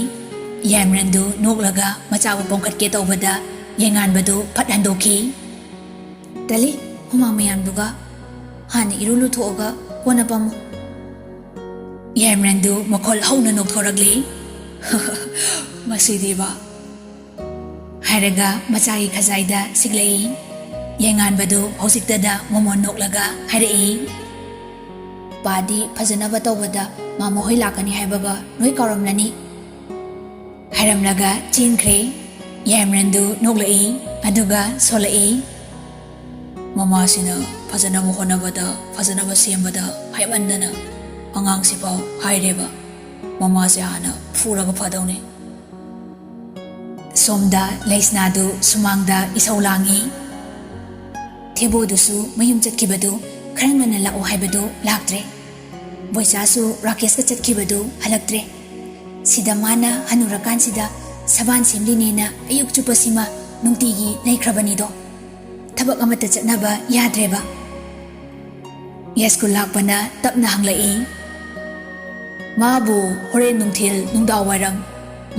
ꯌꯥꯏꯃꯔꯟꯗꯨ ꯅꯣꯛꯂꯒ ꯃꯆꯥꯕꯨ ꯄꯣꯡꯈꯠꯀꯦ ꯇꯧꯕꯗ ꯌꯥꯏꯉꯥꯟꯕꯗꯨ ꯐꯠ ꯍꯟꯗꯣꯛꯈꯤ ꯇꯜꯂꯤ ꯍꯨꯃꯥꯡ ꯃꯌꯥꯝꯗꯨꯒ ꯍꯥꯟꯅ ꯏꯔꯨ ꯂꯨꯊꯣꯛꯑꯒ ꯀꯣꯟꯅ ꯄꯝꯃꯨ ꯌꯥꯏꯃꯔꯟꯗꯨ ꯃꯈꯣꯜ ꯍꯧꯅ ꯅꯣꯛꯊꯣꯔꯛꯂꯤ ꯃꯁꯤꯗꯤꯕ ꯍꯥꯏꯔꯒ ꯃꯆꯥꯒꯤ ꯈꯖꯥꯏꯗ ꯁꯤꯛꯂꯛꯏ ꯌꯥꯏꯉꯥꯟꯕꯗꯨ ꯍꯧꯖꯤꯛꯇꯗ ꯃꯣꯃꯣꯟ ꯅꯣꯛꯂꯒ ꯍꯥꯏꯔꯛꯏ ꯄꯥꯗꯤ ꯐꯖꯅꯕ ꯇꯧꯕꯗ ꯃꯥꯃꯍꯣꯏ ꯂꯥꯛꯀꯅꯤ ꯍꯥꯏꯕꯒ ꯅꯣꯏ ꯀꯥꯎꯔꯝꯂꯅꯤ ꯍꯥꯏꯔꯝꯂꯒ ꯆꯦꯟꯈ꯭ꯔꯦ ꯌꯥꯏꯃꯔꯟꯗꯨ ꯅꯣꯛꯂꯛꯏ ꯑꯗꯨꯒ ꯁꯣꯜꯂꯛꯏ ꯃꯃꯥꯁꯤꯅ ꯐꯖꯅꯕ ꯍꯣꯠꯅꯕꯗ ꯐꯖꯅꯕ ꯁꯦꯝꯕꯗ ꯍꯥꯏꯃꯟꯗꯅ ꯑꯉꯥꯡꯁꯤꯐꯥꯎ ꯍꯥꯏꯔꯦꯕ ꯃꯃꯥꯁꯦ ꯍꯥꯟꯅ ꯐꯨꯔꯒ ꯐꯗꯧꯅꯤ ꯁꯣꯝꯗ ꯂꯩꯁꯅꯥꯗꯨ ꯁꯨꯃꯥꯡꯗ ꯏꯁꯧ ꯂꯥꯡꯏ ꯊꯦꯕꯣꯗꯨꯁꯨ ꯃꯌꯨꯝ ꯆꯠꯈꯤꯕꯗꯨ ꯈꯔ ꯉꯟꯅ ꯂꯥꯛꯑꯣ ꯍꯥꯏꯕꯗꯨ ꯂꯥꯛꯇ꯭ꯔꯦ ꯕꯣꯏꯆꯥꯁꯨ ꯔꯥꯀꯦꯁꯀ ꯆꯠꯈꯤꯕꯗꯨ ꯍꯜꯂꯛꯇ꯭ꯔꯦ ꯁꯤꯗ ꯃꯥꯅ ꯍꯟꯅꯨꯔꯀꯥꯟꯁꯤꯗ ꯁꯕꯥꯟ ꯁꯦꯝꯂꯤꯅꯦꯅ ꯑꯌꯨꯛ ꯆꯨꯞꯄꯁꯤꯃ ꯅꯨꯡꯇꯤꯒꯤ ꯂꯩꯈ꯭ꯔꯕꯅꯤꯗꯣ ꯊꯕꯛ ꯑꯃꯠꯇ ꯆꯠꯅꯕ ꯌꯥꯗ꯭ꯔꯦꯕ ꯌꯥꯏꯁ꯭ꯀꯨꯜ ꯂꯥꯛꯄꯅ ꯇꯞꯅ ꯍꯪꯂꯛꯏ ꯃꯥꯕꯨ ꯍꯣꯔꯦꯟ ꯅꯨꯡꯊꯤꯜ ꯅꯨꯡꯗꯥꯡꯋꯥꯏꯔꯝ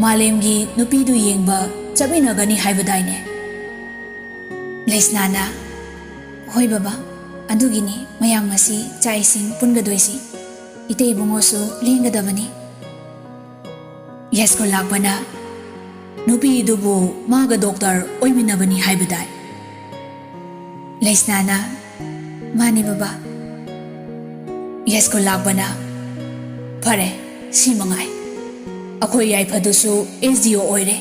ꯃꯥꯂꯦꯝꯒꯤ ꯅꯨꯄꯤꯗꯨ ꯌꯦꯡꯕ ꯆꯠꯃꯤꯟꯅꯒꯅꯤ ꯍꯥꯏꯕꯗꯥꯏꯅꯦ ꯂꯩꯁꯅꯥꯅ ꯍꯣꯏ ꯕꯕꯥ ꯑꯗꯨꯒꯤꯅꯤ ꯃꯌꯥꯝ ꯉꯁꯤ ꯆꯥꯛ ꯏꯁꯤꯡ ꯄꯨꯟꯒꯗꯣꯏꯁꯤ ꯏꯇꯩ ꯏꯕꯨꯡꯉꯣꯁꯨ ꯂꯦꯡꯒꯗꯕꯅꯤ ꯌꯥꯏꯁ꯭ꯀꯨꯜ ꯂꯥꯛꯄꯅ ꯅꯨꯄꯤꯗꯨꯕꯨ ꯃꯥꯒ ꯗꯣꯛꯇꯔ ꯑꯣꯏꯃꯤꯟꯅꯕꯅꯤ ꯍꯥꯏꯕꯗꯥꯏ ꯂꯩꯁꯅꯥꯅ ꯃꯥꯅꯤ ꯕꯕꯥ ꯌꯥꯏꯁ꯭ꯀꯨꯜ ꯂꯥꯛꯄꯅ ꯐꯔꯦ ꯁꯤ ꯃꯉꯥꯏ ꯑꯩꯈꯣꯏ ꯌꯥꯏꯐꯗꯨꯁꯨ SDO ꯑꯣꯏꯔꯦ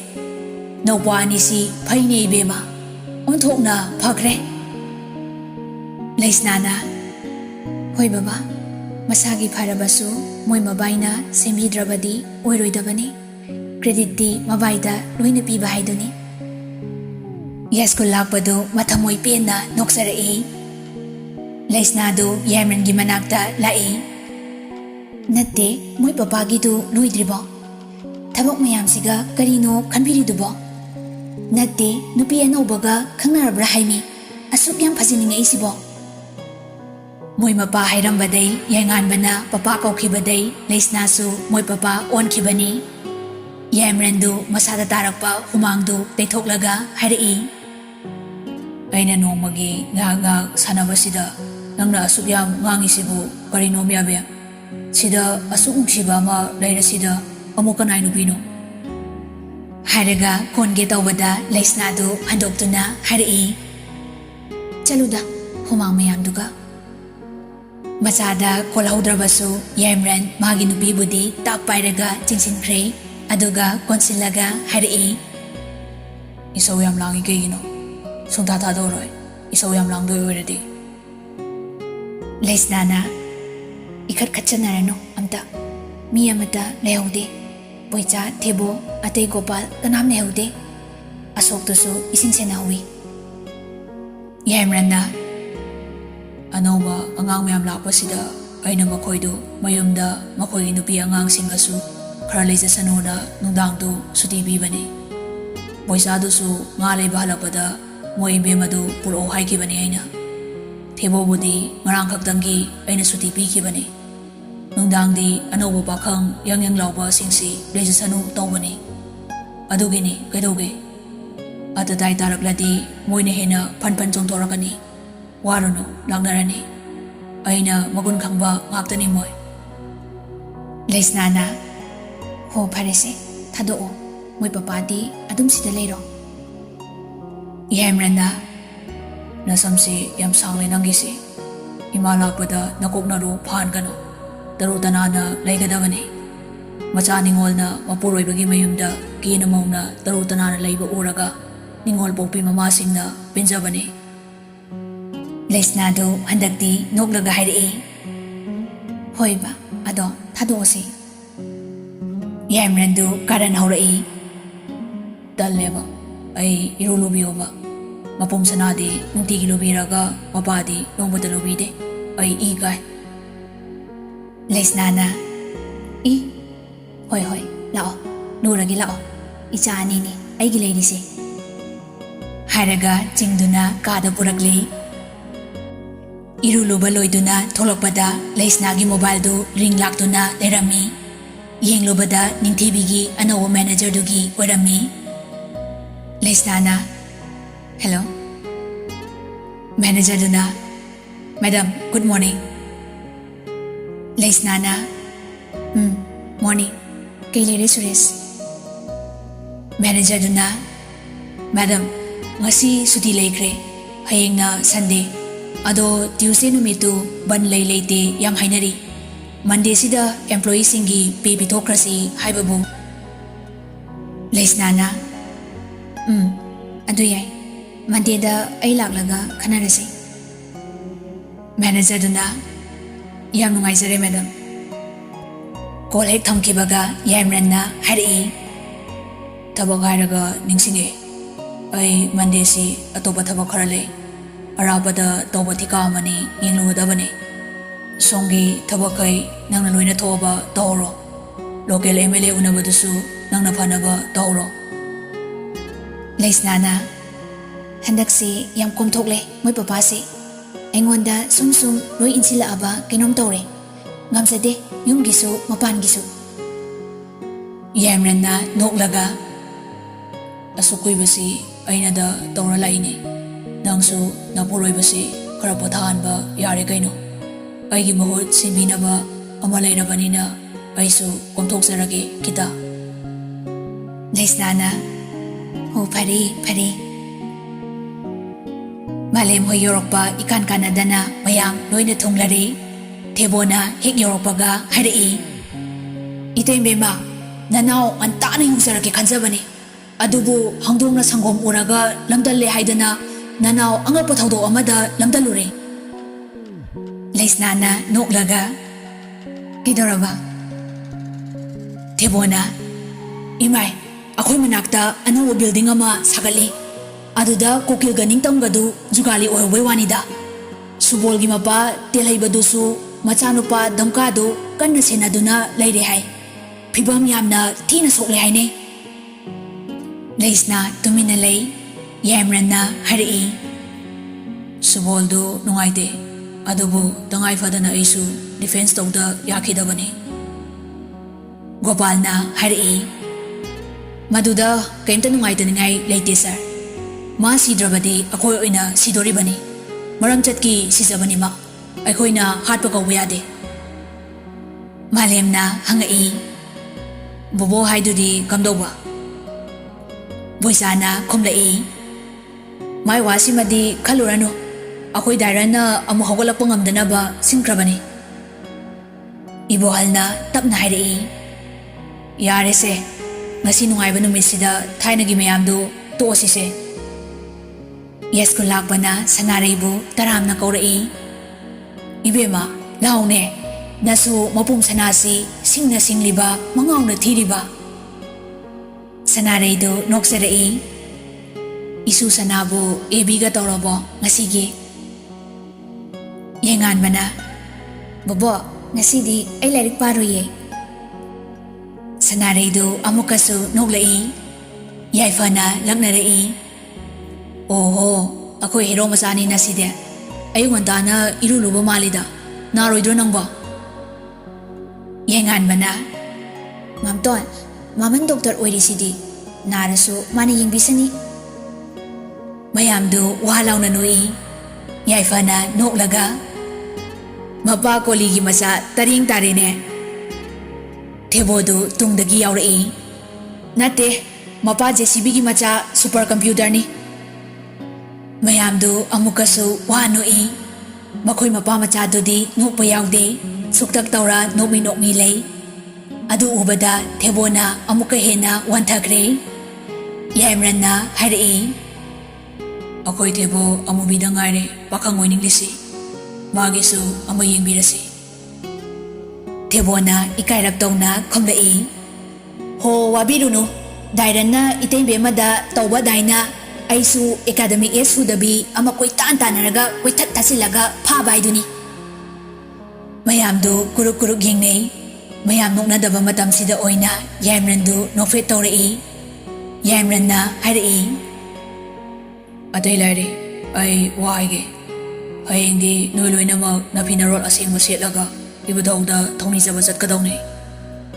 ꯅꯧꯄꯥ ꯑꯅꯤꯁꯤ ꯐꯩꯅꯦ ꯏꯕꯦꯝꯃ ꯑꯣꯟꯊꯣꯛꯅ ꯐꯈ꯭ꯔꯦ ꯂꯩꯁꯅꯥꯅ ꯍꯣꯏ ꯕꯕꯥ ꯃꯁꯥꯒꯤ ꯐꯔꯕꯁꯨ ꯃꯣꯏ ꯃꯕꯥꯏꯅ ꯁꯦꯝꯕꯤꯗ꯭ꯔꯕꯗꯤ ꯑꯣꯏꯔꯣꯏꯗꯕꯅꯤ ꯀ꯭ꯔꯦꯗꯤꯠꯇꯤ ꯃꯕꯥꯏꯗ ꯂꯣꯏꯅ ꯄꯤꯕ ꯍꯥꯏꯗꯨꯅꯤ ꯌꯥꯏꯁ꯭ꯀꯨꯜ ꯂꯥꯛꯄꯗꯨ ꯃꯊꯃꯣꯏ ꯄꯦꯟꯅ ꯅꯣꯛꯆꯔꯛꯏ ꯂꯩꯁꯅꯥꯗꯨ ꯌꯥꯏꯃꯔꯟꯒꯤ ꯃꯅꯥꯛꯇ ꯂꯥꯛꯏ ꯅꯠꯇꯦ ꯃꯣꯏ ꯄꯄꯥꯒꯤꯗꯨ ꯂꯣꯏꯗ꯭ꯔꯤꯕꯣ ꯊꯕꯛ ꯃꯌꯥꯝꯁꯤꯒ ꯀꯔꯤꯅꯣ ꯈꯟꯕꯤꯔꯤꯗꯨꯕꯣ ꯅꯠꯇꯦ ꯅꯨꯄꯤ ꯑꯅꯧꯕꯒ ꯈꯪꯅꯔꯕ꯭ꯔꯥ ꯍꯥꯏꯃꯤ ꯑꯁꯨꯛ ꯌꯥꯝ ꯐꯖꯅꯤꯡꯉꯛꯏꯁꯤꯕꯣ ꯃꯣꯏ ꯃꯄꯥ ꯍꯥꯏꯔꯝꯕꯗꯩ ꯌꯥꯏꯉꯥꯟꯕꯅ ꯄꯄꯥ ꯀꯧꯈꯤꯕꯗꯩ ꯂꯩꯁꯅꯥꯁꯨ ꯃꯣꯏ ꯄꯄꯥ ꯑꯣꯟꯈꯤꯕꯅꯤ ꯌꯥꯏꯃꯔꯟꯗꯨ ꯃꯁꯥꯗ ꯇꯥꯔꯛꯄ ꯍꯨꯃꯥꯡꯗꯨ ꯇꯩꯊꯣꯛꯂꯒ ꯍꯥꯏꯔꯛꯏ ꯑꯩꯅ ꯅꯣꯡꯃꯒꯤ ꯉꯥꯏꯍꯥꯛ ꯁꯥꯟꯅꯕꯁꯤꯗ ꯅꯪꯅ ꯑꯁꯨꯛ ꯌꯥꯝ ꯉꯥꯡꯉꯤꯁꯤꯕꯨ ꯀꯔꯤꯅꯣ ꯃꯌꯥꯕꯦ ꯁꯤꯗ ꯑꯁꯨꯛ ꯅꯨꯡꯁꯤꯕ ꯑꯃ ꯂꯩꯔꯁꯤꯗ ꯑꯃꯨꯛ ꯀꯅꯥꯏ ꯅꯨꯄꯤꯅꯣ ꯍꯥꯏꯔꯒ ꯀꯣꯟꯒꯦ ꯇꯧꯕꯗ ꯂꯩꯁꯅꯥꯗꯨ ꯍꯟꯗꯣꯛꯇꯨꯅ ꯍꯥꯏꯔꯛꯏ ꯆꯠꯂꯨꯗ ꯍꯨꯃꯥꯡ ꯃꯌꯥꯝꯗꯨꯒ ꯃꯆꯥꯗ ꯀꯣꯜꯍꯧꯗ꯭ꯔꯕꯁꯨ ꯌꯥꯏꯃꯔꯟ ꯃꯥꯒꯤ ꯅꯨꯄꯤꯕꯨꯗꯤ ꯇꯥꯞ ꯄꯥꯏꯔꯒ ꯆꯤꯡꯁꯤꯟꯈ꯭ꯔꯦ ꯑꯗꯨꯒ ꯀꯣꯟꯁꯤꯜꯂꯒ ꯍꯥꯏꯔꯛꯏ ꯏꯁꯧ ꯌꯥꯝ ꯂꯥꯡꯉꯤ ꯀꯩꯒꯤꯅꯣ ꯁꯨꯡꯊꯥ ꯊꯥꯗꯣꯔꯣꯏ ꯏꯁꯧ ꯌꯥꯝ ꯂꯥꯡꯗꯣꯏ ꯑꯣꯏꯔꯗꯤ ꯂꯩꯁꯅꯥꯅ इखट खच्चनरनु अमता मी अमता लेहौदे बोइचा थेबो अतै गोपाल कनाम लेहौदे अशोकतुसु इसिंग सेनावी यामरना अनौबा अंगांग मयाम लापसिदा अइना मखोइदु मयुमदा मखोइगी नुपि अंगांग सिंगसु खरा लेजसनुना नुदांगदु सुति बिबने बोइचादुसु nga leiba halapada moi bemadu puro haikibane aina Thebo Budi ngarang khaktangi aina suti pikibane nungdangdi anobo pakhang yang lauba singsi lejasanu tawbane adugini kaidoge atadai tarakladi moine hena phan chongtorakani waruno langnarani aina magun khangba ngaktani moi leisnana ho pharese thado moi papadi adum sida leiro yamrana nasamsi yam sangli nangisi imala pada nakoknaru phan kanu daru tanana leigadabani macha ningolna mapuroi bagi mayumda kina mauna daru tanana leiba uraga ningol pokpi mama singna pinjabani leisnadu handakti noglaga hairi hoiba ado thadosi yamrandu karan haurai dalleba ai irulubiyoba mapum sanadi nungti kilobiraga mapadi nongboda lobide ai igai Leisnana I Hoi hoi lao Nuragi lao Icha anini aigi leidisi Hairaga chingduna kada purakli Iruluba loiduna tholokpada Leisnagi mobile du ring laktuna lerami Yenglubada ningthibigi anawa manager dugi oirami Leisnana Hello Manager duna Madam good morning Leisnana morning Kailere Suresh Manager duna Madam ngasi suti laikre hayengna Sunday ado Tuesday numitu ban lay leite yam hainari Monday sida employee singi pay bithokrasi haibabu Leisnana adu yai Monday da ai laklaga khanarasi Manager duna yam nungaisare madam call hek thamkibaga yamranna hari tabak hairaga ningsinge ai Monday si atoba tabak khara lei arabada toba thika amani yenglugadabani songi tabakai nangna loina thoba tawro local MLA unabadusu nangna phanaba tawro Leisnana handaksi yam komthokle moi papa si aingonda sum loi insila aba kenom tawre ngamsade yumgisu mapangisu yamranna noklaga asukui basi aina da tawra laini nangsu napuroi basi khara pothan ba yare kaino aigi mahut simbinaba ama leirabanina aisu komthokjarage kita Leisnana ho phari Malem hoi yorokpa ikan kanadana mayam loina thunglari Thebona hek yorokpaga harai Itembema nanao antana yungjarage khanjabani adubu hangdongna sangom uraga lamdalle haidana nanao angapa thaudo amada lamdalure Leisnana noklaga Kidoraba Thebona Imai akhoi manakta anawa building ama sagali aduda kokil ganing tamgadu jugali oiwe wanida subol gi mapa telaibadusu machanupa damkadu kanna senaduna leire hai phibam yamna thina sokle haine Leisna tumina lei yamranna hari suboldu nungaide adubu tangai fadana isu defense tawda yakhidabani Gopalna hari maduda kaimta nungaitaningai leite sir ma sidrabadi akhoi oina sidoribani maram chatki sijabani ma aikhoina hatpa kawba yade Malemna hangai bobo haidudi kamdoba Boisana khomlai mai wasimadi khaluranu akhoi dairana amu hogolakpa ngamdanaba singkrabani Ibohalna tapna hairi yarese ngasi nungaiba numisida thainagi mayamdu tosise Yeskul lakbana sanaraibu taramna kaurai Ibema laune nasu mapum sanasi singna singliba mangauna thiriba Sanaraidu noksarai Isu sanabu ebiga tawrabo ngasigi Yengan mana Bobo ngasidi ay lairik paruye Sanaraidu amukasu noklai Yaifana laknarai Oho akhoi hero masani naside ayungantana iruluba malida naroidro nangba Yengan mana Mamton Maman doktor oirisidi narasu mani yingbisani Mayamdu wahalauna nui Yaifana noklaga Mapa koligi masa taring tarine Thebodu tungdagi yaurai Nate mapa JCB gi macha supercomputer ni Mayamdu amukasu wanui Makhoi mapa macha dudi nokpa yaude suktak tawra nokmi lei Adu ubada Thebona amuka hena wanthagre Yamranna harai Akhoi Thebo amubida ngaire pakang oininglisi Magisu amayingbirasi Thebona ikairak tawna khomlai Ho wabirunu Dairana itembemada tawba daina Aisu academic esu dabi ama koi tan tanaraga koi that tasilaga pha baiduni mayamdu kuruk kuruk yengnei mayam noknadaba matamsida oina Yaimrandu nofet tawrei Yaimranna hairei Atai laire ai waige hayengdi noi loinamak napinarol asengba setlaga ibadawda thongnijaba chatkadawne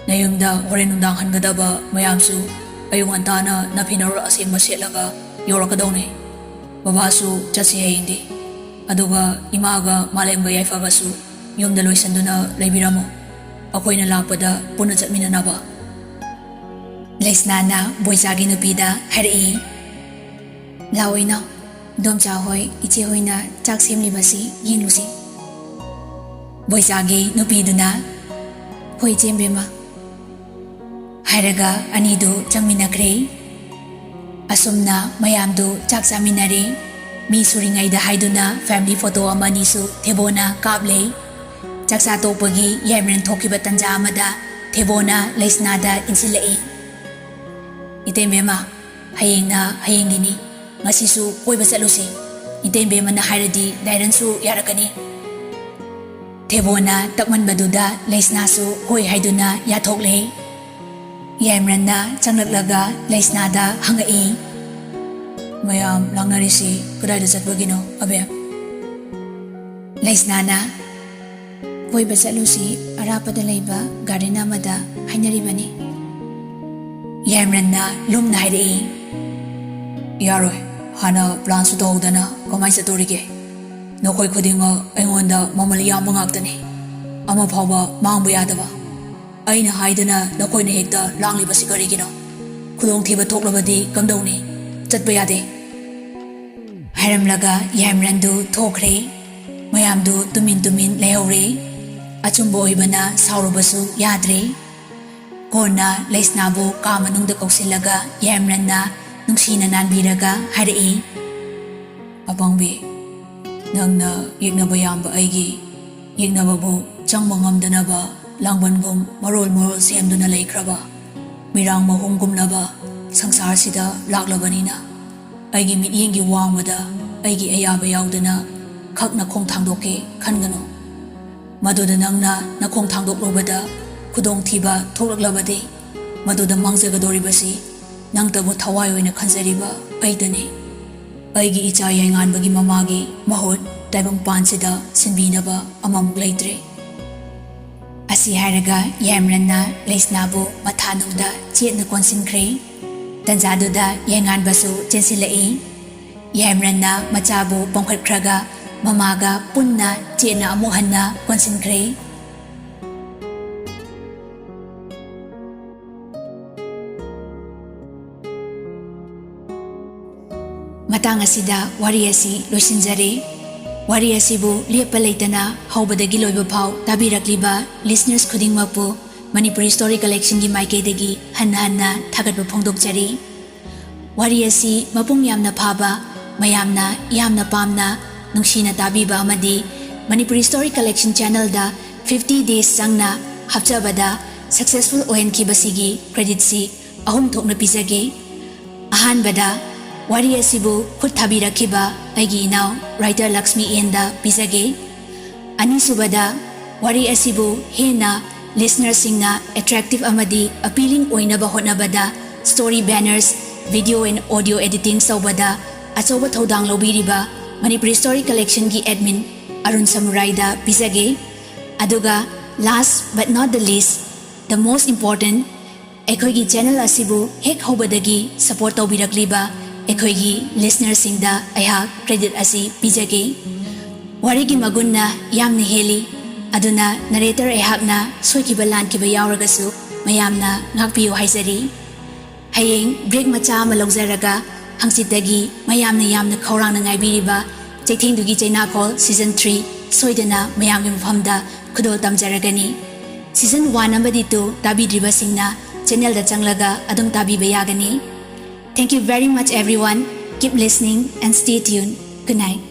nayumda horen nundang hangadaba mayamsu ayung antana napinarol asengba setlaga yorakadawne babasu chatsi hayengdi aduga imaga malemba yaifabasu yumda loisanduna leibiramo akoina lakpada punna chatminanaba Laisnana boisagi nupida hairei Laoina domcha hoi iche hoina chak semlibasi yinglusi boisagi nupiduna hoi chembema hairaga anidu changminakre asumna mayamdu chak chaminare mi suringaida haiduna family photo amani su thebona kaple chaksa topagi Yaimran thokiba tanja amada thebona Laisnada insilai itembema hayengini ngasisu koiba chatlusi itembema na hairadi dairansu yarakani thebona takmanbaduda Laisnasu hoi haiduna yathokle Yaimranna changlaklaga Laisnada hangai mayam langnarisi kadaida chatbagino abe Laisnana hoi basalusi arapada leiba garden amada hainaribani Yaimranna lumna hairei yaroi hana plan su tawdana kamai chatorige nokoi khudinga aingonda mamal yamma ngaktani ama phawba mangbu yadaba aina haidana nakoina hekta langliba sikarigino khudong thiba thoklabadi kamdawni chatba yade hairamlaga Yaimrandu thokre mayamdu tumin lehore achumbo oibana saurubasu yadre kona Laisnabu kamanungda kausilaga Yaimranna nungsina nanbiraga hairei apangbi nangna yeknaba yamba aigi yeknababu changba ngamdanaba langbangum marol semduna leikraba mirang mahumgumnaba sangsar sida laklabanina aigi mityengi wangmada aigi ayaba yaudana khakna khong thangdoke khangano maduda nangna nakhong thangdoklobada khudong thiba thoklaklabadi maduda mangjagadoribasi nangtabu thawai oina khanjariba aidani aigi icha yainganbagi mamagi mahut taibang pansida sinbinaba amamuk leitre asi hairaga Yaimranna Laisnabu mathanungda chetna konsinkre tanjaduda yainganbasu chensilai Yaimranna machabu pongkhatkhraga mamaga punna chetna amu hanna konsinkre matang asida wari asi loisinjare wari asibu lepa leitana haubadagi loiba phau tabirakliba listeners khudingmapu Manipuri Story Collection gi maikaidagi hanna thagatba phongdokjari wari asi mapung yamna phaba mayamna yamna pamna nungsina tabiba amadi Manipuri Story Collection channel da 50 days sangna hapchabada successful ohenkibasigi credit si ahum thokna pizage ahanbada wari asibu khut thabirakhiba aigi inaw writer Lakshmi Enda pizage anisubada wari asibu hena listener singna attractive amadi appealing oinaba hotnabada story banners video and audio editing saubada achoba thodang lobiriba Manipuri Story Collection gi admin Arun Samurai da pizage aduga last but not the least the most important ekhoigi channel asibu hek hobadagi support tawbirakliba ekhoigi listener singda ayha credit asi pijage warigi magunna yamna heli aduna narrator ayhakna soikiba lankiba yauragasu mayamna ngakpiyo haizari hayeng break macha ama lawjaraga hangchitagi mayamna yamna khawrangna ngaibiriba chaithengdugi chainakol season 3 soidana mayamgi mafamda khudol tamjaragani season 1 amadi 2 tabidriba singna channel da changlaga adum tabiba yagani. Thank you very much everyone. Keep listening and stay tuned. Good night.